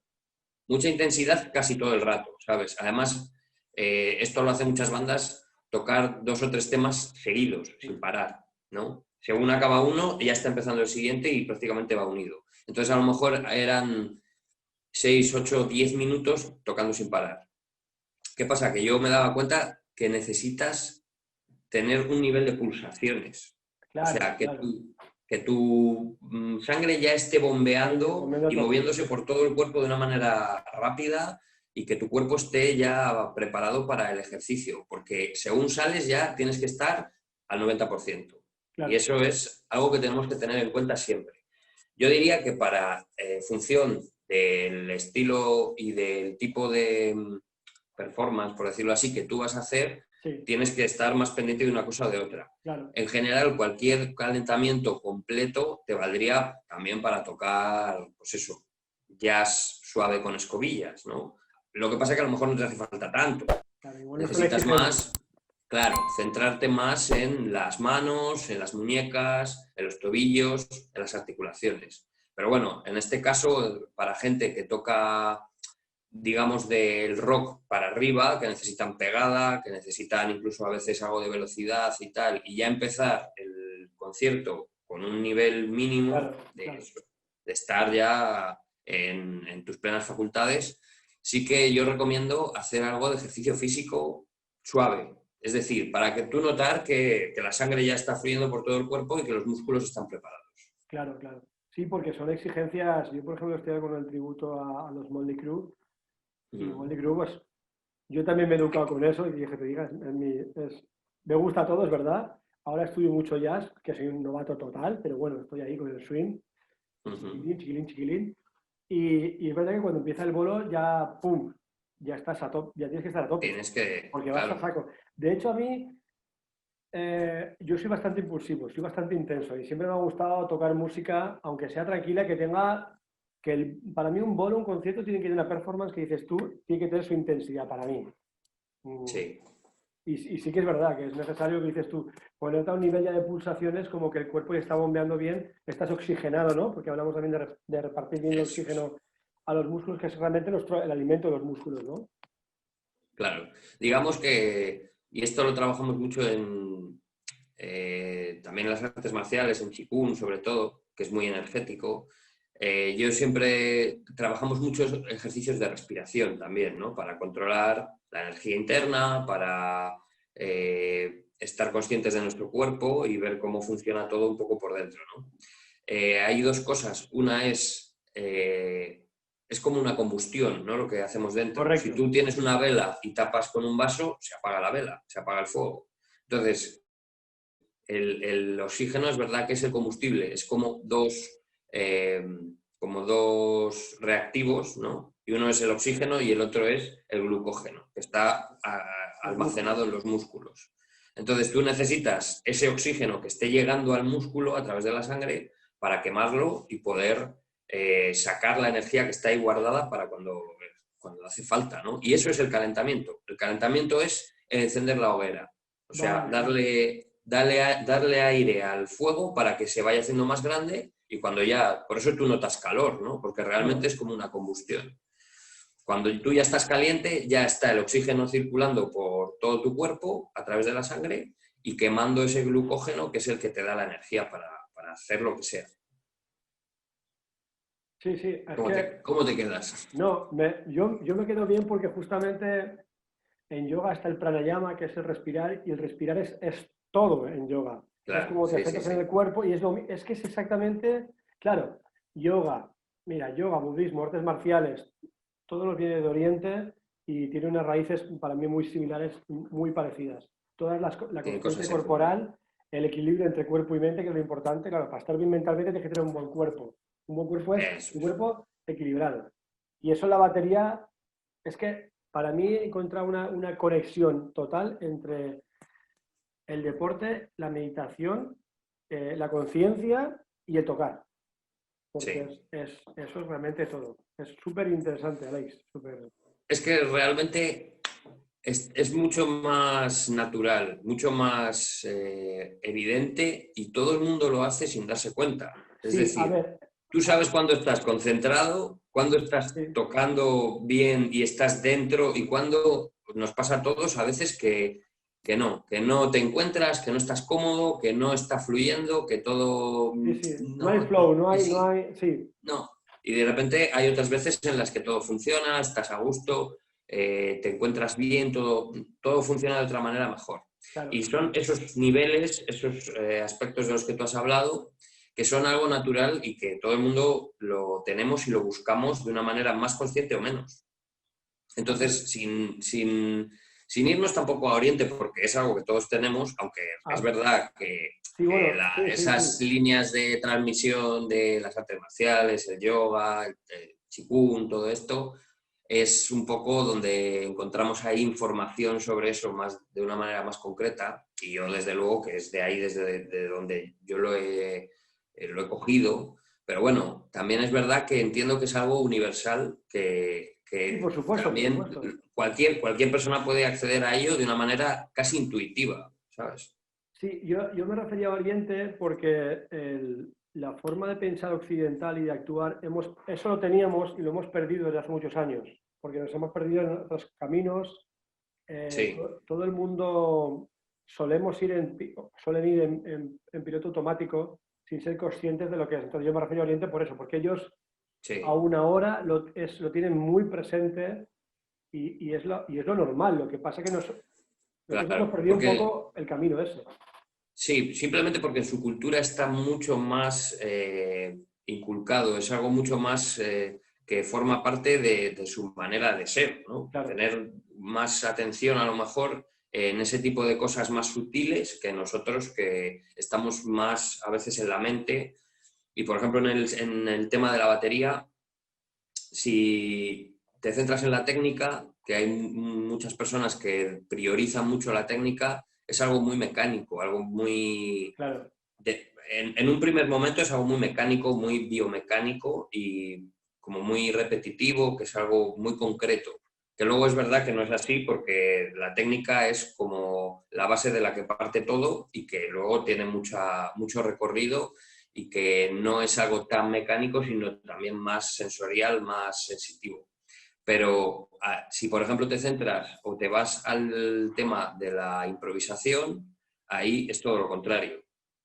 Mucha intensidad casi todo el rato, ¿sabes? Además, esto lo hacen muchas bandas, tocar 2 o 3 temas seguidos, sin parar, ¿no? Según acaba uno, ya está empezando el siguiente y prácticamente va unido. Entonces, a lo mejor eran 6, 8, 10 minutos tocando sin parar. ¿Qué pasa? Que yo me daba cuenta que necesitas tener un nivel de pulsaciones. Claro, o sea, que tu sangre ya esté bombeando y moviéndose por todo el cuerpo de una manera rápida y que tu cuerpo esté ya preparado para el ejercicio, porque según sales ya tienes que estar al 90%. Claro. Y eso es algo que tenemos que tener en cuenta siempre. Yo diría que para función del estilo y del tipo de performance, por decirlo así, que tú vas a hacer, Sí, tienes que estar más pendiente de una cosa o de otra. claro. En general, cualquier calentamiento completo te valdría también para tocar, pues eso, jazz suave con escobillas, ¿no? Lo que pasa es que a lo mejor no te hace falta tanto. Claro, igual no es tan Necesitas exigente. más, claro, centrarte más en las manos, en las muñecas, en los tobillos, en las articulaciones. Pero bueno, en este caso, para gente que toca, digamos, del rock para arriba, que necesitan pegada, que necesitan incluso a veces algo de velocidad y tal, y ya empezar el concierto con un nivel Claro, mínimo claro. de estar ya en tus plenas facultades, sí que yo recomiendo hacer algo de ejercicio físico suave. Es decir, para que tú notar que la sangre ya está fluyendo por todo el cuerpo y que los músculos están preparados. Claro, claro. Sí, porque son exigencias. Yo, por ejemplo, estoy con el tributo a los Motley Crue y Mm. Motley Crue, pues yo también me he educado con eso y dije, te digas, me gusta todo, es verdad. Ahora estudio mucho jazz, que soy un novato total, pero bueno, estoy ahí con el swing, Ujú. chiquilín, chiquilín, chiquilín. Y es verdad que cuando empieza el bolo ya, ¡pum!, ya estás a tope, ya tienes que estar a tope, Tienes que, porque vas a claro, saco. De hecho, a mí, yo soy bastante impulsivo, soy bastante intenso y siempre me ha gustado tocar música, aunque sea tranquila, que tenga, para mí un bolo, un concierto tiene que tener una performance que dices tú, tiene que tener su intensidad para mí. Mm, sí. y sí que es verdad que es necesario que dices tú, ponerte a un nivel ya de pulsaciones como que el cuerpo ya está bombeando bien, estás oxigenado, ¿no? Porque hablamos también de repartir bien el Eso es. oxígeno a los músculos, que es realmente el alimento de los músculos, ¿no? Claro, digamos que, y esto lo trabajamos mucho también en las artes marciales, en Qigong sobre todo, que es muy energético. Yo siempre trabajamos muchos ejercicios de respiración también, ¿no? Para controlar la energía interna, para estar conscientes de nuestro cuerpo y ver cómo funciona todo un poco por dentro, ¿no? Hay dos cosas. Una es como una combustión, ¿no? Lo que hacemos dentro. Si Correcto. tú tienes una vela y tapas con un vaso, se apaga la vela, se apaga el fuego. Entonces, el oxígeno es verdad que es el combustible, es eh, como dos reactivos, ¿no? Y uno es el oxígeno y el otro es el glucógeno, que está Los músculos. almacenado en los músculos. Entonces tú necesitas ese oxígeno que esté llegando al músculo a través de la sangre para quemarlo y poder sacar la energía que está ahí guardada para cuando hace falta, ¿no? Y eso es el calentamiento. El calentamiento es encender la hoguera. O sea, Vale, vale. darle aire al fuego para que se vaya haciendo más grande y cuando ya, por eso tú notas calor, ¿no? Porque realmente Claro. es como una combustión. Cuando tú ya estás caliente, ya está el oxígeno circulando por todo tu cuerpo a través de la sangre y quemando ese glucógeno que es el que te da la energía para hacer lo que sea. Sí, sí, es ¿Cómo que cómo te quedas? no, yo me quedo bien porque justamente en yoga está el pranayama, que es el respirar, y el respirar es todo en yoga. Es Claro, como te sí, sí, centras en el sí. cuerpo y es que es exactamente, claro, yoga, mira, yoga, budismo, artes marciales, todo nos viene de Oriente y tiene unas raíces para mí muy similares, muy parecidas. La Tiene conciencia cosas en común. corporal, el equilibrio entre cuerpo y mente, que es lo importante, claro, para estar bien mentalmente tienes que tener un buen cuerpo. Un buen cuerpo es Eso un es. cuerpo equilibrado. Y eso en la batería es que para mí he encontrado una conexión total entre el deporte, la meditación, la conciencia y el tocar, porque Sí. eso es realmente todo. Es súper interesante, Alex. Súper. Es que realmente es mucho más natural, mucho más evidente y todo el mundo lo hace sin darse cuenta. Es Sí, a decir, ver, tú sabes cuándo estás concentrado, cuándo estás sí, tocando bien y estás dentro y cuándo nos pasa a todos a veces que no te encuentras, que no estás cómodo, que no está fluyendo, que todo sí, sí. No hay no, flow, y no sí, hay, sí, no. Y de repente hay otras veces en las que todo funciona, estás a gusto, te encuentras bien, todo funciona de otra manera mejor. claro. Y son esos niveles, esos aspectos de los que tú has hablado, que son algo natural y que todo el mundo lo tenemos y lo buscamos de una manera más consciente o menos. Hombre, Entonces, sin irnos tampoco a Oriente, porque es algo que todos tenemos, aunque es ah, verdad que sí, bueno, sí, sí, esas sí. líneas de transmisión de las artes marciales, el yoga, el Qigong, todo esto, es un poco donde encontramos ahí información sobre eso de una manera más concreta, y yo desde luego que es de ahí desde donde yo lo he cogido, pero bueno, también es verdad que entiendo que es algo universal Sí, que por supuesto, por también supuesto. cualquier persona puede acceder a ello de una manera casi intuitiva, ¿sabes? Sí, yo me refería a Oriente porque la forma de pensar occidental y de actuar, eso lo teníamos y lo hemos perdido desde hace muchos años, porque nos hemos perdido en otros caminos. Sí, Todo el mundo suelen ir en piloto automático sin ser conscientes de lo que es. Entonces yo me refiero a Oriente por eso, porque ellos sí, aún ahora lo tienen muy presente y es lo normal. Lo que pasa es que nosotros hemos claro, perdido un porque poco el camino ese. sí, simplemente porque en su cultura está mucho más inculcado, es algo mucho más que forma parte de su manera de ser, ¿no? Claro. Tener más atención a lo mejor en ese tipo de cosas más sutiles que nosotros, que estamos más a veces en la mente. Y por ejemplo, en el tema de la batería, si te centras en la técnica, que hay muchas personas que priorizan mucho la técnica, es algo muy mecánico, algo muy... Claro, en un primer momento es algo muy mecánico, muy biomecánico y como muy repetitivo, que es algo muy concreto. Que luego es verdad que no es así porque la técnica es como la base de la que parte todo y que luego tiene mucho recorrido y que no es algo tan mecánico, sino también más sensorial, más sensitivo. Pero si, por ejemplo, te centras o te vas al tema de la improvisación, ahí es todo lo contrario.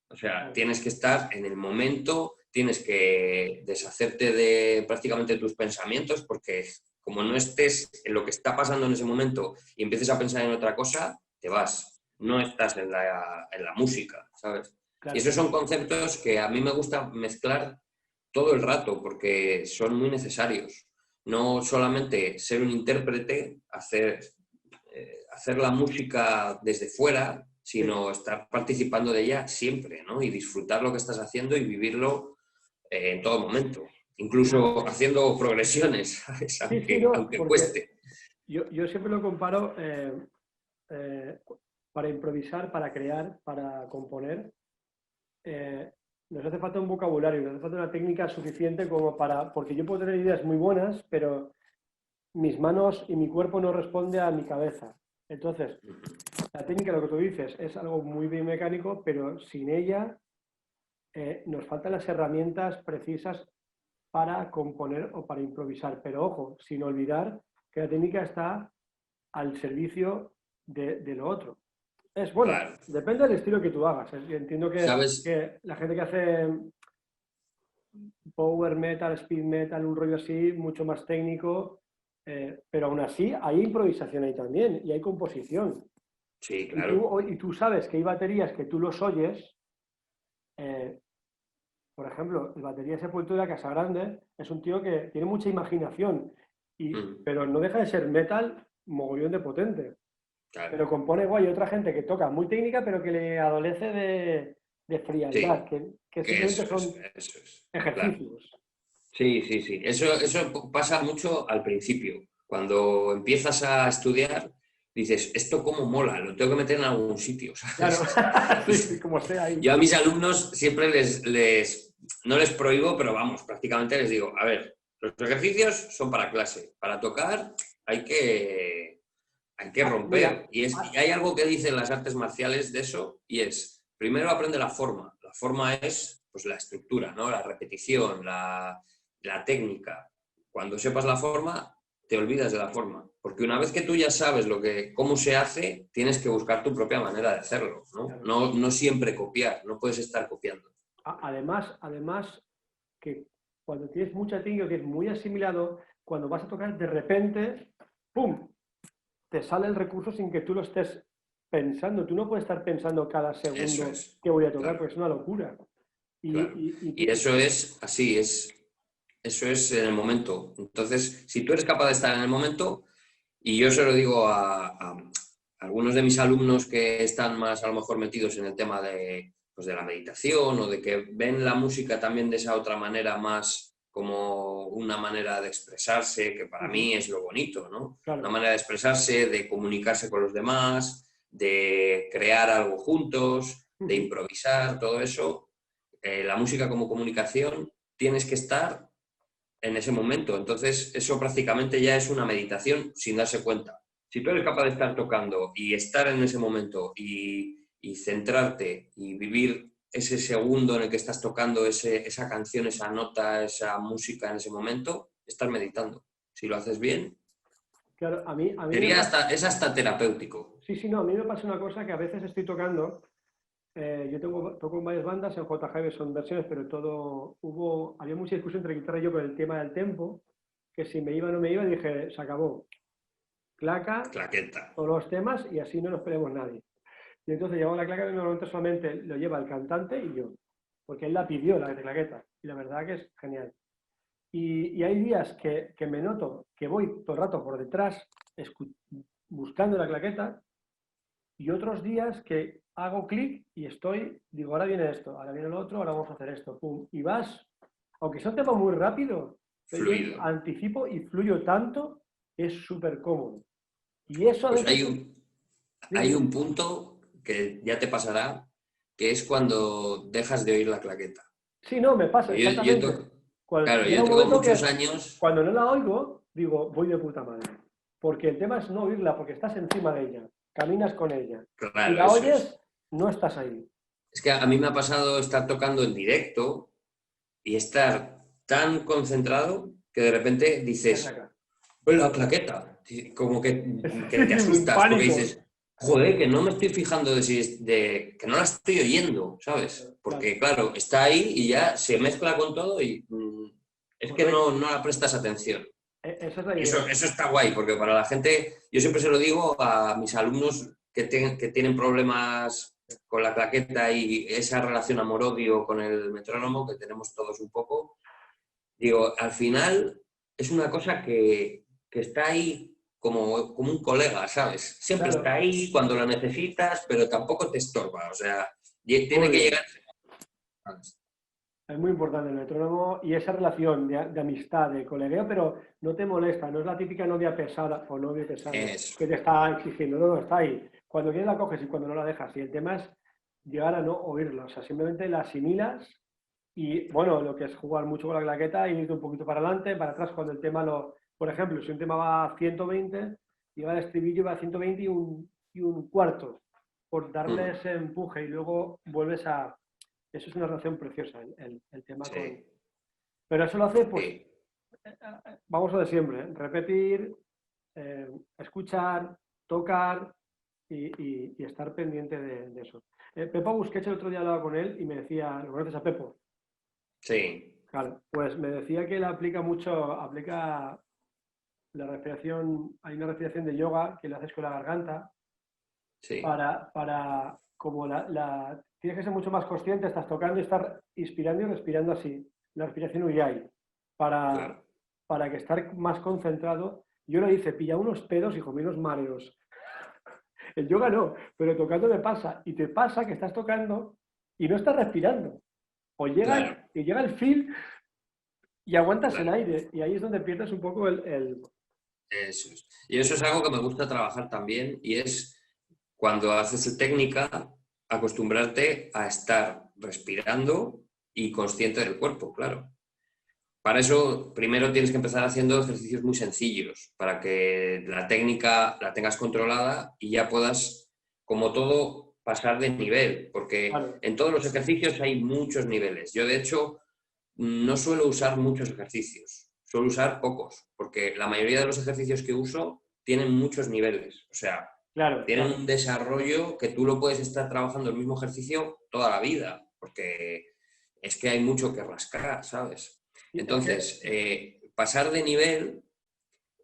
O sea, claro. tienes que estar en el momento, tienes que deshacerte de prácticamente tus pensamientos, porque como no estés en lo que está pasando en ese momento y empieces a pensar en otra cosa, te vas. No estás en la música, ¿sabes? Y Claro. esos son conceptos que a mí me gusta mezclar todo el rato porque son muy necesarios. No solamente ser un intérprete, hacer la música desde fuera, Sí, sino estar participando de ella siempre, ¿no? Y disfrutar lo que estás haciendo y vivirlo en todo momento. Incluso haciendo progresiones, ¿sabes? sí, sí, Aunque, no, aunque porque cueste. yo siempre lo comparo eh, para improvisar, para crear, para componer. eh, Nos hace falta un vocabulario, nos hace falta una técnica suficiente como para, porque yo puedo tener ideas muy buenas, pero mis manos y mi cuerpo no responde a mi cabeza. Entonces, la técnica, lo que tú dices, es algo muy bien mecánico, pero sin ella nos faltan las herramientas precisas para componer o para improvisar. Pero ojo, sin olvidar que la técnica está al servicio de lo otro. Es bueno, Claro, depende del estilo que tú hagas. Yo entiendo ¿sabes? que la gente que hace power metal, speed metal, un rollo así, mucho más técnico, pero aún así hay improvisación ahí también y hay composición. Sí, Y claro. tú sabes que hay baterías que tú los oyes, eh, por ejemplo, el batería Sepultura Casagrande es un tío que tiene mucha imaginación, Mm, pero no deja de ser metal mogollón de potente. claro. Pero compone guay. Hay otra gente que toca muy técnica, pero que le adolece de Sí, frialdad, que que simplemente eso es, son eso es. Claro. ejercicios. Sí, sí, sí. Eso pasa mucho al principio. Cuando empiezas a estudiar, dices, ¿esto cómo mola? Lo tengo que meter en algún sitio, Claro, ¿sabes? sí, como sea ahí. Yo a mis alumnos siempre no les prohíbo, pero vamos, prácticamente les digo, a ver, los ejercicios son para clase, para tocar hay que, hay que Ah, mira, romper. Y ah, hay algo que dicen las artes marciales de eso, y es, primero aprende la forma. La forma es pues, la estructura, ¿no? La repetición, la técnica. Cuando sepas la forma, te olvidas de la forma. Porque una vez que tú ya sabes cómo se hace, tienes que buscar tu propia manera de hacerlo, ¿no? claro. No siempre copiar, no puedes estar copiando. Además, que cuando tienes mucha técnica, que es muy asimilado, cuando vas a tocar, de repente, ¡pum!, te sale el recurso sin que tú lo estés pensando. Tú no puedes estar pensando cada Eso segundo es, que voy a tocar, claro, porque es una locura. Y, claro. y, y Y tú, eso es así, eso es en el momento. Entonces, si tú eres capaz de estar en el momento, y yo se lo digo a algunos de mis alumnos que están más a lo mejor metidos en el tema pues, de la meditación o de que ven la música también de esa otra manera más como una manera de expresarse, que para mí es lo bonito, ¿no? Claro. Una manera de expresarse, de comunicarse con los demás, de crear algo juntos, de improvisar, todo eso. La música como comunicación, tienes que estar en ese momento. Entonces, eso prácticamente ya es una meditación sin darse cuenta. Si tú eres capaz de estar tocando y estar en ese momento y centrarte y vivir ese segundo en el que estás tocando esa canción, esa nota, esa música en ese momento, estás meditando. Si lo haces bien, Claro, a mí me sería pasa... es hasta terapéutico. Sí, sí, no, a mí me pasa una cosa que a veces estoy tocando. Yo toco en varias bandas, en JGB son versiones, pero había mucha discusión entre guitarra y yo con el tema del tempo, que si me iba o no me iba, dije, se acabó, claca, Claqueta. todos los temas y así no nos peleamos nadie. Y entonces llevaba la claca, que normalmente solamente lo lleva el cantante y yo, porque él la pidió, la de claqueta, y la verdad que es genial. Y hay días que me noto que voy todo el rato por detrás buscando la claqueta y otros días que hago clic y digo, ahora viene esto, ahora viene lo otro, ahora vamos a hacer esto, pum, y vas, aunque sea un tema muy rápido, pero yo Fluido. anticipo y fluyo tanto, es súper cómodo. Y eso a Pues veces... hay Dime. un punto que ya te pasará, que es cuando dejas de oír la claqueta. Sí, no, me pasa, Yo exactamente. claro, Llega yo un tengo momento muchos que años, cuando no la oigo, digo, voy de puta madre. Porque el tema es no oírla, porque estás encima de ella, caminas con ella. Si claro, la eso es. oyes, no estás ahí. Es que a mí me ha pasado estar tocando en directo y estar tan concentrado que de repente Ya dices, saca. pues la claqueta, como que te Un asustas porque pánico. dices, joder, que no me estoy fijando que no la estoy oyendo, ¿sabes? Claro, Porque claro, está ahí y ya se mezcla con todo y es que correcto. no la prestas atención. Esa es la Y idea. eso está guay, porque para la gente, yo siempre se lo digo a mis alumnos que tienen problemas con la claqueta y esa relación amor-odio con el metrónomo, que tenemos todos un poco, digo, al final es una cosa que está ahí como un colega, ¿sabes? Siempre está Claro, ahí cuando lo necesitas, pero tampoco te estorba, o sea, tiene muy que bien. llegar, ¿sabes? Es muy importante el metrónomo y esa relación de amistad, de colegueo, pero no te molesta, no es la típica novia pesada o novio pesado Eso, que te está exigiendo, no, no, está ahí. Cuando quieres la coges y cuando no la dejas. Y el tema es llegar a no oírla, o sea, simplemente la asimilas y, bueno, lo que es jugar mucho con la claqueta y irte un poquito para adelante, para atrás, cuando el tema por ejemplo, si un tema va a 120 y va el estribillo va a 120 y un cuarto, por darle mm, ese empuje y luego vuelves a... Eso es una relación preciosa, el tema con... sí, Pero eso lo hace, pues, sí, vamos a de siempre, ¿eh? Repetir, escuchar, tocar y estar pendiente de eso. Pepo Busquets, el otro día hablaba con él y me decía, ¿lo conoces a Pepo? sí, Claro, pues me decía que él aplica la respiración, hay una respiración de yoga que le haces con la garganta sí, como tienes que ser mucho más consciente, estás tocando y estar inspirando y respirando así, la respiración Ujjayi, para, claro. para que estar más concentrado. Yo lo hice, pilla unos pedos, hijo mío, unos mareos. El yoga no, pero tocando me pasa, y te pasa que estás tocando y no estás respirando. O Claro, llega el feel y aguantas el claro. aire, y ahí es donde pierdes un poco Eso es. Y eso es algo que me gusta trabajar también y es cuando haces técnica, acostumbrarte a estar respirando y consciente del cuerpo, claro. Para eso, primero tienes que empezar haciendo ejercicios muy sencillos para que la técnica la tengas controlada y ya puedas, como todo, pasar de nivel, porque Claro, en todos los ejercicios hay muchos niveles. Yo, de hecho, no suelo usar muchos ejercicios, suelo usar pocos, porque la mayoría de los ejercicios que uso tienen muchos niveles, o sea, claro, tienen claro. un desarrollo que tú lo puedes estar trabajando el mismo ejercicio toda la vida, porque es que hay mucho que rascar, ¿sabes? Y es que, Entonces, pasar de nivel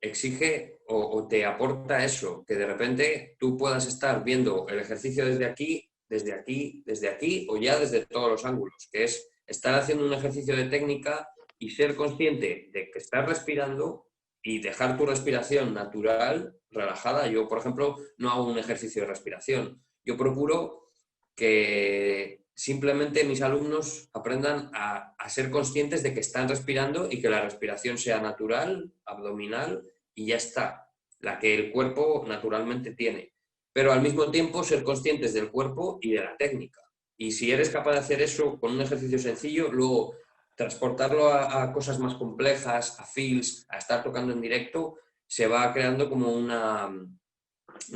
exige o te aporta eso, que de repente tú puedas estar viendo el ejercicio desde aquí, desde aquí, desde aquí o ya desde todos los ángulos, que es estar haciendo un ejercicio de técnica y ser consciente de que estás respirando y dejar tu respiración natural, relajada. Yo, por ejemplo, no hago un ejercicio de respiración. Yo procuro que simplemente mis alumnos aprendan a ser conscientes de que están respirando y que la respiración sea natural, abdominal y ya está, la que el cuerpo naturalmente tiene. Pero al mismo tiempo ser conscientes del cuerpo y de la técnica. Y si eres capaz de hacer eso con un ejercicio sencillo, luego transportarlo a cosas más complejas, a feels, a estar tocando en directo, se va creando como una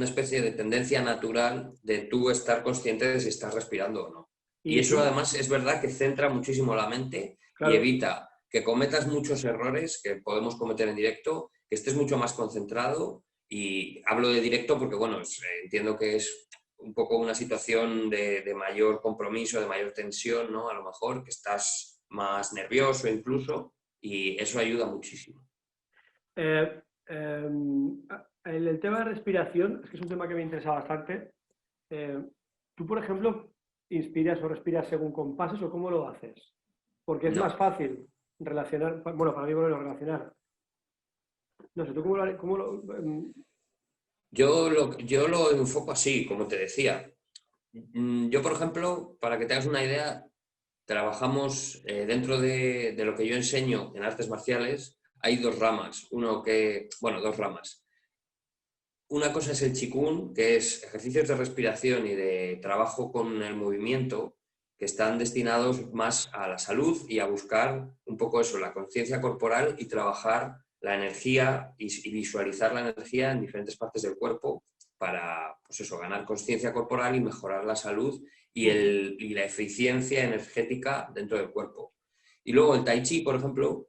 especie de tendencia natural de tú estar consciente de si estás respirando o no. Y Y eso tú, además es verdad que centra muchísimo la mente y claro, evita que cometas muchos errores que podemos cometer en directo, que estés mucho más concentrado. Y hablo de directo porque, bueno, entiendo que es un poco una situación de mayor compromiso, de mayor tensión, ¿no? A lo mejor que estás más nervioso incluso, y eso ayuda muchísimo. eh, el tema de respiración, es que es un tema que me interesa bastante. Tú, por ejemplo, ¿inspiras o respiras según compases o cómo lo haces? Porque es más No. fácil relacionar, bueno, para mí bueno, relacionar. No sé, ¿tú cómo lo Yo lo enfoco así, como te decía. Yo, por ejemplo, para que te hagas una idea, trabajamos dentro de lo que yo enseño en artes marciales, hay dos ramas. Dos ramas. Una cosa es el Qigong, que es ejercicios de respiración y de trabajo con el movimiento, que están destinados más a la salud y a buscar un poco eso, la conciencia corporal y trabajar la energía y visualizar la energía en diferentes partes del cuerpo para, pues eso, ganar conciencia corporal y mejorar la salud y la eficiencia energética dentro del cuerpo. Y luego el Tai Chi, por ejemplo,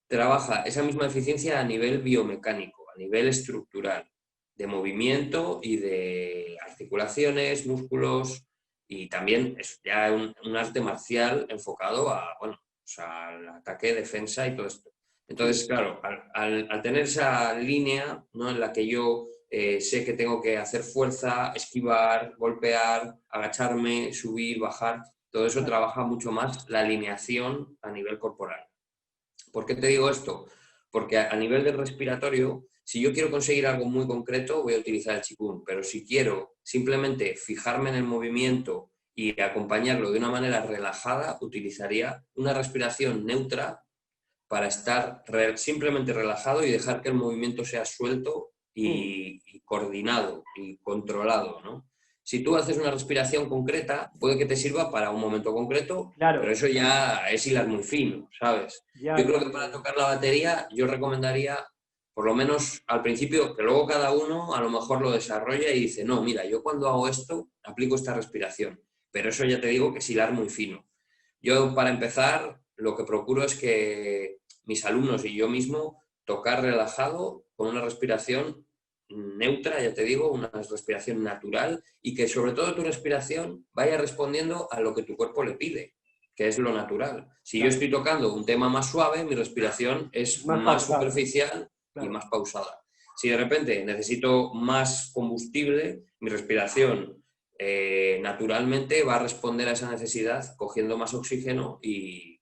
trabaja esa misma eficiencia a nivel biomecánico, a nivel estructural, de movimiento y de articulaciones, músculos, y también es ya un arte marcial enfocado a, bueno, pues al ataque, defensa y todo esto. Entonces, claro, al tener esa línea, ¿no?, en la que yo sé que tengo que hacer fuerza, esquivar, golpear, agacharme, subir, bajar, todo eso trabaja mucho más la alineación a nivel corporal. ¿Por qué te digo esto? Porque a nivel del respiratorio, si yo quiero conseguir algo muy concreto, voy a utilizar el Qigong, pero si quiero simplemente fijarme en el movimiento y acompañarlo de una manera relajada, utilizaría una respiración neutra para estar simplemente relajado y dejar que el movimiento sea suelto y coordinado y controlado, ¿no? Si tú haces una respiración concreta, puede que te sirva para un momento concreto, pero Claro, eso ya es hilar muy fino, ¿sabes? ya, Yo creo ya, que ya, para ya. tocar la batería yo recomendaría, por lo menos al principio, que luego cada uno a lo mejor lo desarrolla y dice, no, mira, yo cuando hago esto aplico esta respiración, pero eso ya te digo que es hilar muy fino. Yo, para empezar, lo que procuro es que mis alumnos y yo mismo tocar relajado con una respiración neutra, ya te digo, una respiración natural y que sobre todo tu respiración vaya respondiendo a lo que tu cuerpo le pide, que es lo natural. Si yo Claro, estoy tocando un tema más suave, mi respiración es es más más pausada, superficial y claro. más pausada. Si de repente necesito más combustible, mi respiración naturalmente va a responder a esa necesidad cogiendo más oxígeno,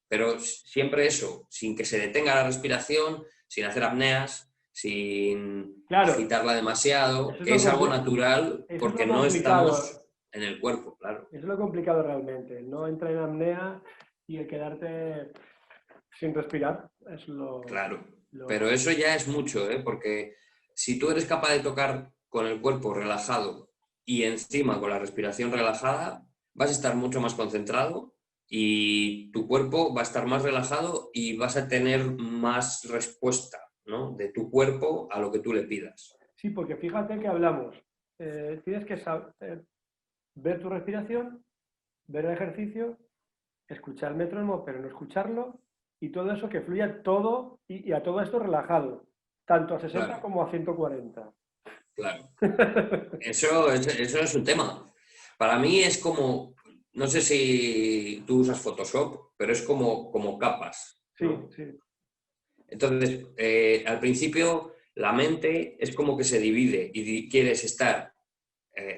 pero siempre eso, sin que se detenga la respiración, sin hacer apneas, sin Claro, agitarla demasiado, eso es que lo es algo natural eso es porque lo no complicado, estamos en el cuerpo, claro. eso es lo complicado realmente, no entrar en apnea y el quedarte sin respirar es Claro, pero lo- eso ya es mucho, ¿eh? Porque si tú eres capaz de tocar con el cuerpo relajado y encima con la respiración relajada, vas a estar mucho más concentrado y tu cuerpo va a estar más relajado y vas a tener más respuesta, ¿no?, de tu cuerpo a lo que tú le pidas. Sí, porque fíjate que hablamos, tienes que ver tu respiración, ver el ejercicio, escuchar el metrónomo, pero no escucharlo, y todo eso que fluya todo y a todo esto relajado, tanto a 60 Claro, como a 140. claro. Eso es un tema. Para mí es como, no sé si tú usas Photoshop, pero es como capas, Sí, ¿no? sí, Entonces, al principio la mente es como que se divide y quieres estar,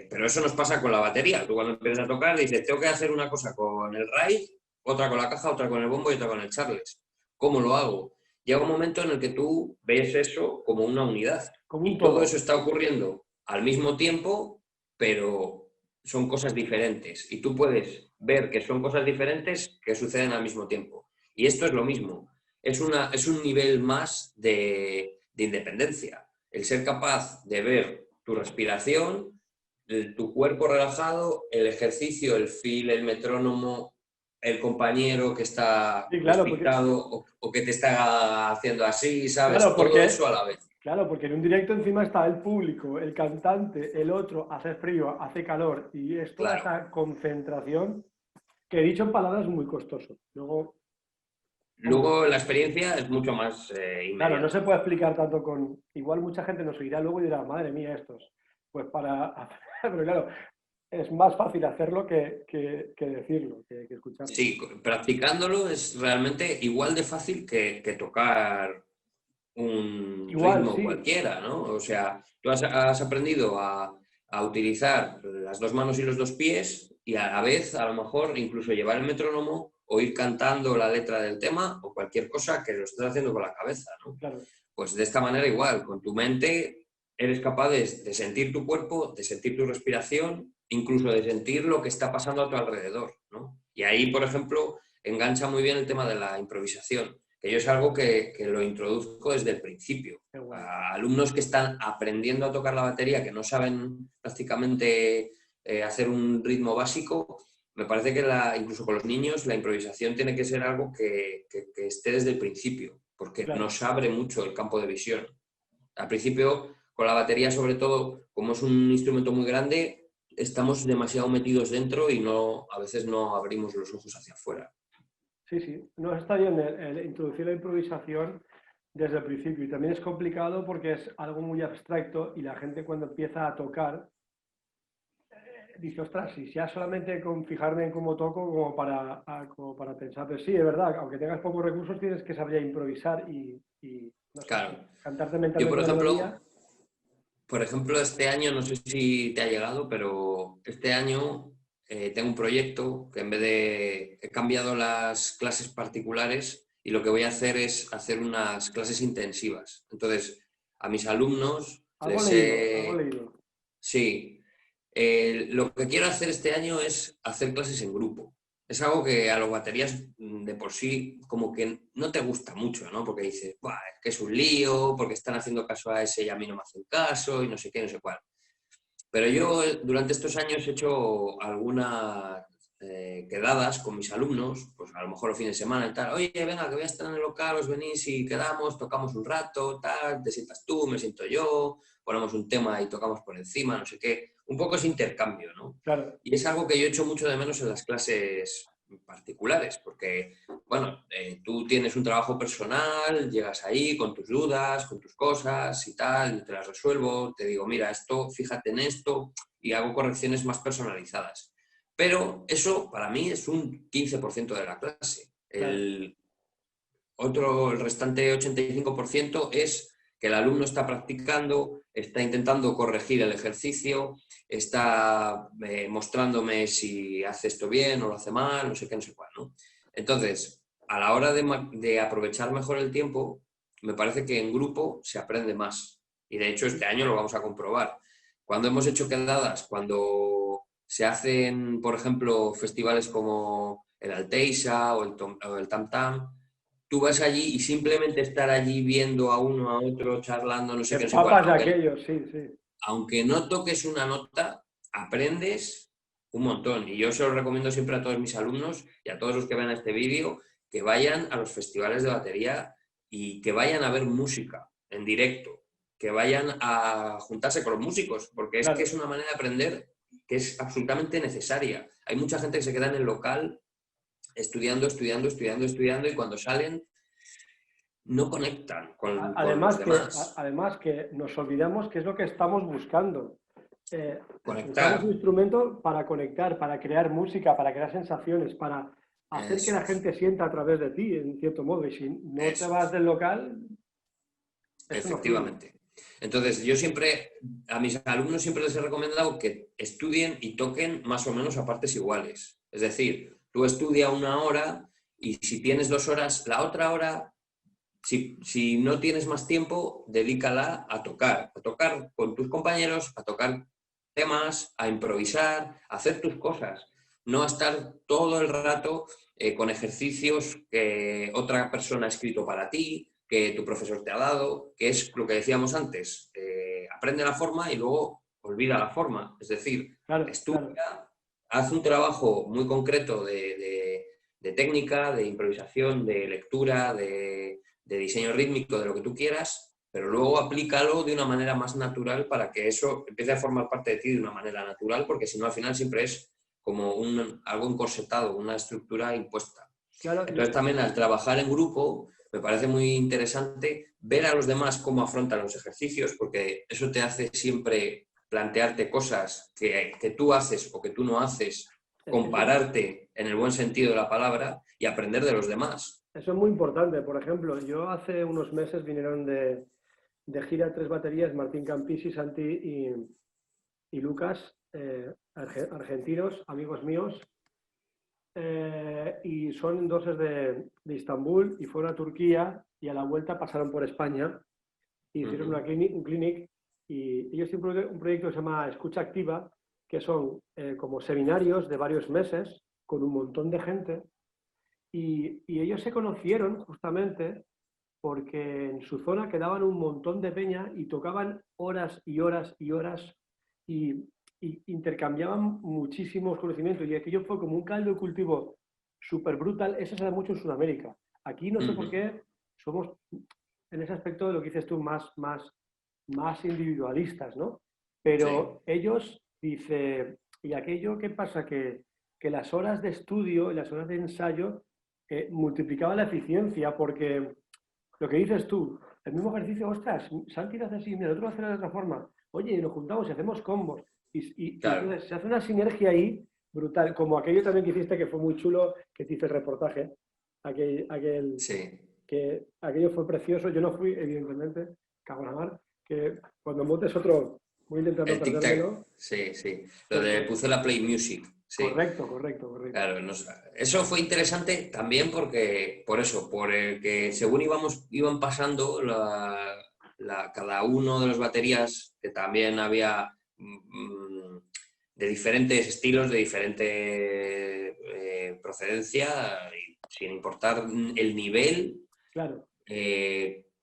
pero eso nos pasa con la batería. Tú cuando empiezas a tocar dices, tengo que hacer una cosa con el raíz, otra con la caja, otra con el bombo y otra con el charles. ¿Cómo lo hago? Llega un momento en el que tú ves eso como una unidad como un y todo eso todo. está ocurriendo al mismo tiempo, pero son cosas diferentes y tú puedes ver que son cosas diferentes que suceden al mismo tiempo. Y esto es lo mismo. Es un nivel más de independencia. El ser capaz de ver tu respiración, tu cuerpo relajado, el ejercicio, el feel, el metrónomo, el compañero que está Sí, claro, porque, despistado o que te está haciendo así, ¿sabes? claro, Todo porque, eso a la vez. claro, porque en un directo encima está el público, el cantante, el otro, hace frío, hace calor, y es toda Claro. esa concentración que dicho en palabras es muy costoso. Luego, hombre, Luego la experiencia es mucho más claro, no inmediata. se puede explicar tanto con... Igual mucha gente nos oirá luego y dirá, madre mía, estos. Pues para... Pero claro, es más fácil hacerlo que decirlo, que escucharlo. Sí, practicándolo es realmente igual de fácil que tocar un Igual, ritmo sí, cualquiera, ¿no? O sea, tú has aprendido a utilizar las dos manos y los dos pies y a la vez, a lo mejor, incluso llevar el metrónomo o ir cantando la letra del tema o cualquier cosa que lo estés haciendo con la cabeza, ¿no? claro. Pues de esta manera igual, con tu mente eres capaz de sentir tu cuerpo, de sentir tu respiración, incluso de sentir lo que está pasando a tu alrededor, ¿no? Y ahí, por ejemplo, engancha muy bien el tema de la improvisación, que yo es algo que lo introduzco desde el principio. Qué guay. A alumnos que están aprendiendo a tocar la batería, que no saben prácticamente hacer un ritmo básico, me parece que incluso con los niños la improvisación tiene que ser algo que esté desde el principio, porque Claro. nos abre mucho el campo de visión. Al principio, con la batería sobre todo, como es un instrumento muy grande, estamos demasiado metidos dentro y a veces no abrimos los ojos hacia afuera. Sí, sí. No está bien el introducir la improvisación desde el principio. Y también es complicado porque es algo muy abstracto y la gente cuando empieza a tocar dice, ostras, si ya solamente con fijarme en cómo toco como para pensar, pero sí, es verdad, aunque tengas pocos recursos tienes que saber ya improvisar y, no sé, Claro. cantarte Yo, mentalmente una melodía. por ejemplo, este año, no sé si te ha llegado, pero este año tengo un proyecto que en vez de... He cambiado las clases particulares y lo que voy a hacer es hacer unas clases intensivas. Entonces, a mis alumnos Algo les leído, algo he... leído. Sí, lo que quiero hacer este año es hacer clases en grupo. Es algo que a los baterías de por sí como que no te gusta mucho, ¿no? Porque dices, "Buah, es que es un lío, porque están haciendo caso a ese y a mí no me hacen caso y no sé qué, no sé cuál". Pero yo durante estos años he hecho algunas quedadas con mis alumnos, pues a lo mejor los fines de semana y tal. Oye, venga, que voy a estar en el local, os venís y quedamos, tocamos un rato, tal, te sientas tú, me siento yo, ponemos un tema y tocamos por encima, no sé qué. Un poco ese intercambio, ¿no? Claro, Y es algo que yo echo mucho de menos en las clases particulares, porque, bueno, tú tienes un trabajo personal, llegas ahí con tus dudas, con tus cosas y tal, y te las resuelvo, te digo, mira, esto, fíjate en esto, y hago correcciones más personalizadas. Pero eso para mí es un 15% de la clase. claro. El restante 85% es que el alumno está practicando, está intentando corregir el ejercicio, está mostrándome si hace esto bien o lo hace mal, no sé qué, no sé cuál, ¿no? Entonces, a la hora de aprovechar mejor el tiempo, me parece que en grupo se aprende más. Y de hecho este año lo vamos a comprobar. Cuando hemos hecho quedadas, cuando se hacen, por ejemplo, festivales como el Alteixa o el Tam Tam, tú vas allí y simplemente estar allí viendo a uno, a otro, charlando, no sé De qué, no sé cuál, papas de aquellos, sí, sí. aunque no toques una nota, aprendes un montón. Y yo se lo recomiendo siempre a todos mis alumnos y a todos los que vean este vídeo que vayan a los festivales de batería y que vayan a ver música en directo, que vayan a juntarse con los músicos, porque es que es Claro. una manera de aprender que es absolutamente necesaria. Hay mucha gente que se queda en el local estudiando, estudiando, estudiando, estudiando y cuando salen no conectan con los demás. Además que nos olvidamos que es lo que estamos buscando. Usamos un Conectar, instrumento para conectar, para crear música, para crear sensaciones, para hacer que eso la es, gente sienta a través de ti, en cierto modo. Y si no te eso vas es. del local, esto no fluye. Efectivamente. Entonces, yo siempre, a mis alumnos siempre les he recomendado que estudien y toquen más o menos a partes iguales. Es decir, tú estudia una hora y si tienes 2 horas, la otra hora, si no tienes más tiempo, dedícala a tocar con tus compañeros, a tocar temas, a improvisar, a hacer tus cosas. no a estar todo el rato con ejercicios que otra persona ha escrito para ti, que tu profesor te ha dado, que es lo que decíamos antes, aprende la forma y luego olvida la forma. Es decir, Claro, claro. estudia, haz un trabajo muy concreto de técnica, de improvisación, de lectura, de diseño rítmico, de lo que tú quieras, pero luego aplícalo de una manera más natural para que eso empiece a formar parte de ti de una manera natural, porque si no al final siempre es como algo encorsetado, una estructura impuesta. Claro, Entonces también al trabajar en grupo me parece muy interesante ver a los demás cómo afrontan los ejercicios, porque eso te hace siempre plantearte cosas que tú haces o que tú no haces, eso, compararte en el buen sentido de la palabra y aprender de los demás. eso es muy importante. Por ejemplo, yo hace unos meses vinieron de gira 3 baterías, Martín Campisi, Santi y Lucas, argentinos, amigos míos, y son doses de Istambul y fueron a Turquía y a la vuelta pasaron por España y hicieron un clinic y ellos tienen un proyecto que se llama Escucha Activa, que son como seminarios de varios meses con un montón de gente y ellos se conocieron justamente porque en su zona quedaban un montón de peña y tocaban horas y horas y horas y, y intercambiaban muchísimos conocimientos y aquello fue como un caldo de cultivo súper brutal. Eso se da mucho en Sudamérica. Aquí no sé por qué somos en ese aspecto de lo que dices tú más individualistas, ¿no? Sí. Pero ellos, dice, ¿y aquello qué pasa? Que las horas de estudio y las horas de ensayo multiplicaban la eficiencia porque lo que dices tú, el mismo ejercicio, ostras, Santi lo hace así, mira, el otro lo hace de otra forma. Oye, nos juntamos y hacemos combos. Y Claro, entonces se hace una sinergia ahí brutal, como aquello también que hiciste que fue muy chulo, que te hice el reportaje, aquel, sí. que aquello fue precioso. Yo no fui, evidentemente, cago en la mar, que cuando montes otro, voy a intentar no El tic-tac, perdérmelo, sí, sí. Lo de porque, Pucela Play Music, sí. correcto, correcto, correcto. Claro, eso fue interesante también porque, por eso, por el que según iban pasando cada uno de los baterías, que también había de diferentes estilos, de diferente procedencia, y sin importar el nivel, Claro,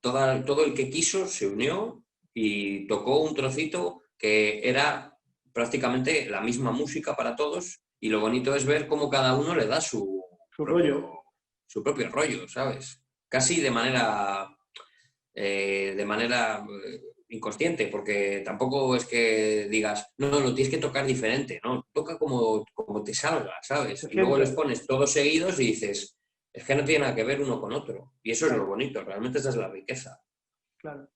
todo el que quiso se unió y tocó un trocito que era prácticamente la misma música para todos y lo bonito es ver cómo cada uno le da su rollo. su propio rollo, ¿sabes? Casi de manera inconsciente, porque tampoco es que digas, no, lo tienes que tocar diferente, ¿no? Toca como te salga, ¿sabes? Se Y luego les siente, pones todos seguidos y dices, es que no tiene nada que ver uno con otro. Y eso es lo claro, bonito, realmente esa es la riqueza. claro.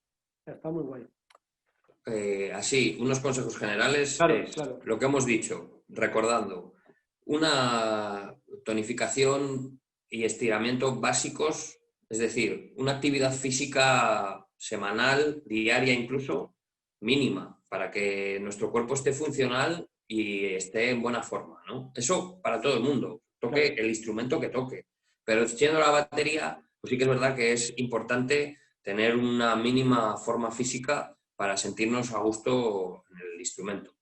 Está muy guay. Así, unos consejos generales Claro, es claro. lo que hemos dicho, recordando, una tonificación y estiramiento básicos, es decir, una actividad física semanal, diaria incluso, mínima, para que nuestro cuerpo esté funcional y esté en buena forma, ¿no? Eso para todo el mundo, toque Claro, el instrumento que toque. Pero siendo la batería, pues sí que es verdad que es importante tener una mínima forma física para sentirnos a gusto en el instrumento.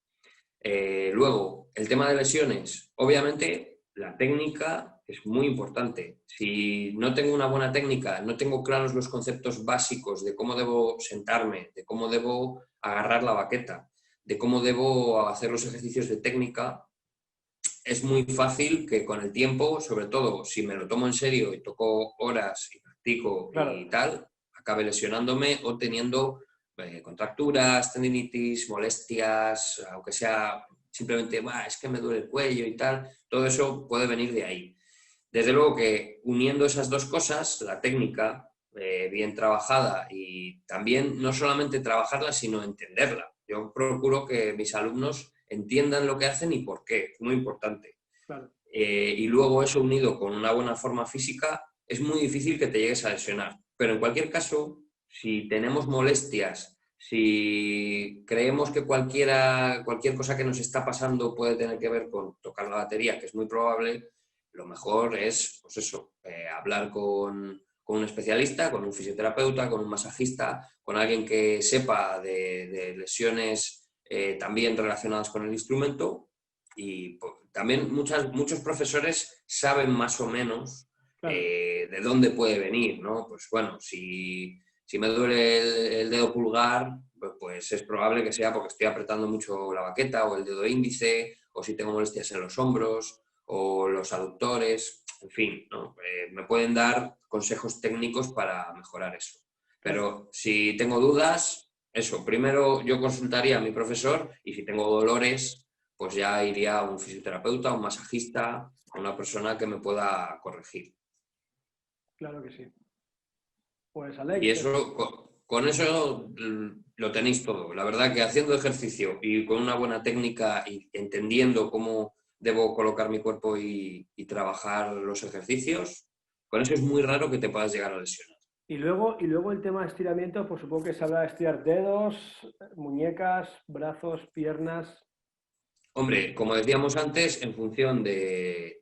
Luego, el tema de lesiones. Obviamente, la técnica es muy importante. Si no tengo una buena técnica, no tengo claros los conceptos básicos de cómo debo sentarme, de cómo debo agarrar la baqueta, de cómo debo hacer los ejercicios de técnica, es muy fácil que con el tiempo, sobre todo si me lo tomo en serio y toco horas y practico y claro. tal, acabe lesionándome o teniendo contracturas, tendinitis, molestias, aunque sea simplemente, es que me duele el cuello y tal, todo eso puede venir de ahí. Desde luego que uniendo esas dos cosas, la técnica bien trabajada y también no solamente trabajarla, sino entenderla. Yo procuro que mis alumnos entiendan lo que hacen y por qué, es muy importante. Claro. Y luego eso unido con una buena forma física, es muy difícil que te llegues a lesionar. Pero en cualquier caso, si tenemos molestias, si creemos que cualquier cosa que nos está pasando puede tener que ver con tocar la batería, que es muy probable, lo mejor es, pues eso, hablar con un especialista, con un fisioterapeuta, con un masajista, con alguien que sepa de lesiones también relacionadas con el instrumento y también muchos profesores saben más o menos Claro, de dónde puede venir, ¿no? Pues bueno, si me duele el dedo pulgar, pues es probable que sea porque estoy apretando mucho la baqueta o el dedo índice, o si tengo molestias en los hombros o los aductores, en fin, ¿no? Me pueden dar consejos técnicos para mejorar eso. claro. Pero si tengo dudas, eso, primero yo consultaría a mi profesor y si tengo dolores, pues ya iría a un fisioterapeuta, a un masajista, a una persona que me pueda corregir. Claro que sí. Pues Y Alex, eso, con eso lo tenéis todo. La verdad que haciendo ejercicio y con una buena técnica y entendiendo cómo debo colocar mi cuerpo y trabajar los ejercicios, con eso es muy raro que te puedas llegar a lesionar. y luego el tema de estiramiento, pues supongo que se habla de estirar dedos, muñecas, brazos, piernas. Hombre, como decíamos antes, en función del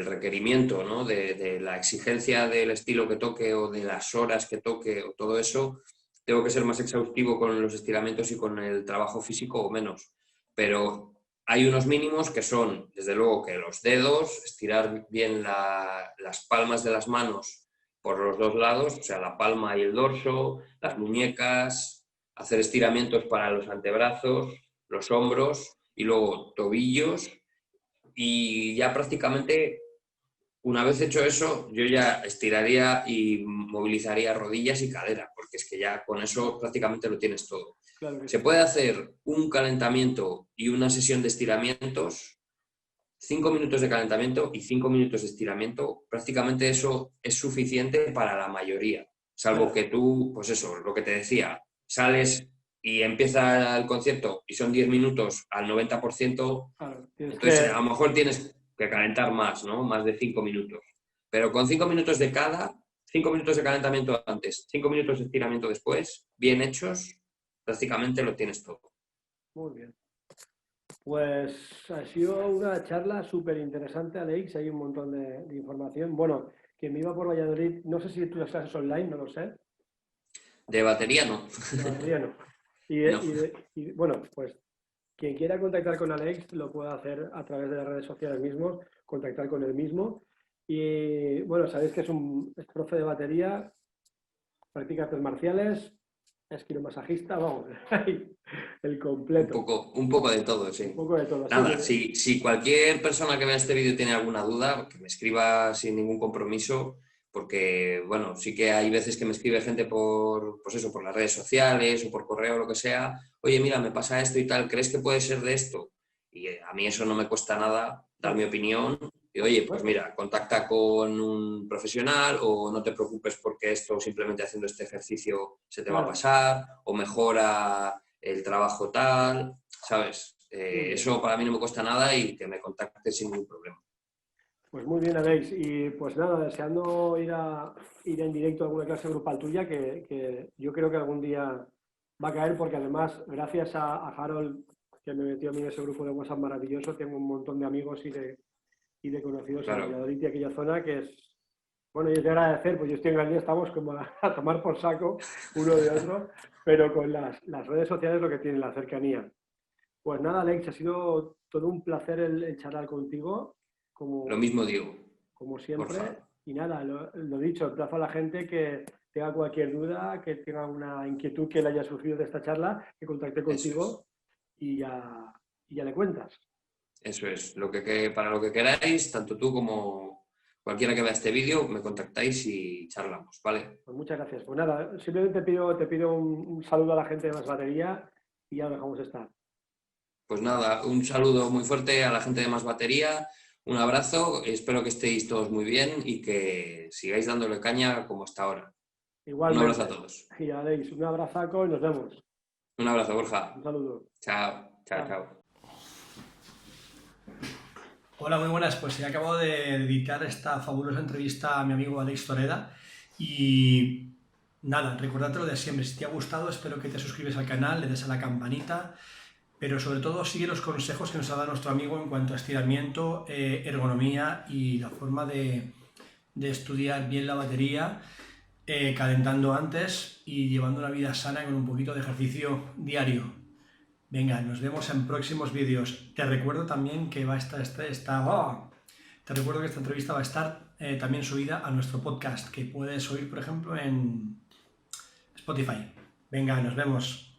requerimiento, ¿no? De la exigencia del estilo que toque o de las horas que toque o todo eso, tengo que ser más exhaustivo con los estiramientos y con el trabajo físico o menos. Pero hay unos mínimos que son, desde luego, que los dedos, estirar bien las palmas de las manos por los dos lados, o sea, la palma y el dorso, las muñecas, hacer estiramientos para los antebrazos, los hombros y luego tobillos y ya prácticamente una vez hecho eso yo ya estiraría y movilizaría rodillas y cadera porque es que ya con eso prácticamente lo tienes todo. Claro que Se sí. puede hacer un calentamiento y una sesión de estiramientos, 5 minutos de calentamiento y 5 minutos de estiramiento, prácticamente eso es suficiente para la mayoría, salvo Claro, que tú, pues eso, lo que te decía, sales y empieza el concierto y son 10 minutos al 90%, claro. Tienes entonces a que, lo mejor tienes que calentar más, ¿no? Más de 5 minutos. Pero con 5 minutos de cada, 5 minutos de calentamiento antes, 5 minutos de estiramiento después, bien hechos, prácticamente lo tienes todo. muy bien. Pues ha sido una charla súper interesante, Alex. Hay un montón de información. Bueno, quien viva por Valladolid, no sé si tú las clases online, no lo sé. De batería no. De batería no. Y, No. bueno, pues quien quiera contactar con Alex lo puede hacer a través de las redes sociales mismos, contactar con él mismo. Y bueno, sabéis que es profe de batería, practica artes marciales, es quiromasajista, vamos, el completo. Un poco de todo, Un sí. poco de todo. Así Nada, que si cualquier persona que vea este vídeo tiene alguna duda, que me escriba sin ningún compromiso, porque, bueno, sí que hay veces que me escribe gente por, pues eso, por las redes sociales o por correo o lo que sea, oye, mira, me pasa esto y tal, ¿crees que puede ser de esto? Y a mí eso no me cuesta nada dar mi no, opinión y, por oye, pues supuesto. mira, contacta con un profesional o no te preocupes porque esto simplemente haciendo este ejercicio se te va a Claro, pasar o mejora el trabajo tal, ¿sabes? muy bien. Eso para mí no me cuesta nada y que me contactes sin ningún problema. Pues muy bien, Alex. Y pues nada, deseando ir en directo a alguna clase grupal tuya, que yo creo que algún día va a caer, porque además, gracias a Harold, que me metió a mí en ese grupo de WhatsApp maravilloso, tengo un montón de amigos y de conocidos en Claro, Valladolid y aquella zona, que es, bueno, y es de agradecer, pues yo estoy en Galicia, estamos como a tomar por saco uno de otro, pero con las redes sociales lo que tiene la cercanía. Pues nada, Alex, ha sido todo un placer el charlar contigo, lo como, mismo digo, como Borja. siempre. Y nada, lo dicho, emplazo a la gente que tenga cualquier duda, que tenga una inquietud que le haya surgido de esta charla, que contacte Eso es, contigo y ya le cuentas. eso es. Para lo que queráis, tanto tú como cualquiera que vea este vídeo, me contactáis y charlamos, ¿vale? Pues muchas gracias. Pues nada, simplemente te pido un saludo a la gente de Más Batería y ya lo dejamos estar. Pues nada, un saludo muy fuerte a la gente de Más Batería, un abrazo, espero que estéis todos muy bien y que sigáis dándole caña como hasta ahora. Un abrazo a Igualmente. todos. Y Alex, un abrazaco y nos vemos. Un abrazo, Un Borja. saludo. Chao, chao, Chao. chao. Hola, muy buenas. Pues he acabado de dedicar esta fabulosa entrevista a mi amigo Alex Toreda y nada, recordarte lo de siempre. Si te ha gustado, espero que te suscribes al canal, le des a la campanita, pero sobre todo sigue los consejos que nos ha dado nuestro amigo en cuanto a estiramiento, ergonomía y la forma de estudiar bien la batería, calentando antes y llevando una vida sana con un poquito de ejercicio diario. Venga, nos vemos en próximos vídeos. Te recuerdo también que va a estar te recuerdo que esta entrevista va a estar también subida a nuestro podcast, que puedes oír, por ejemplo, en Spotify. Venga, nos vemos.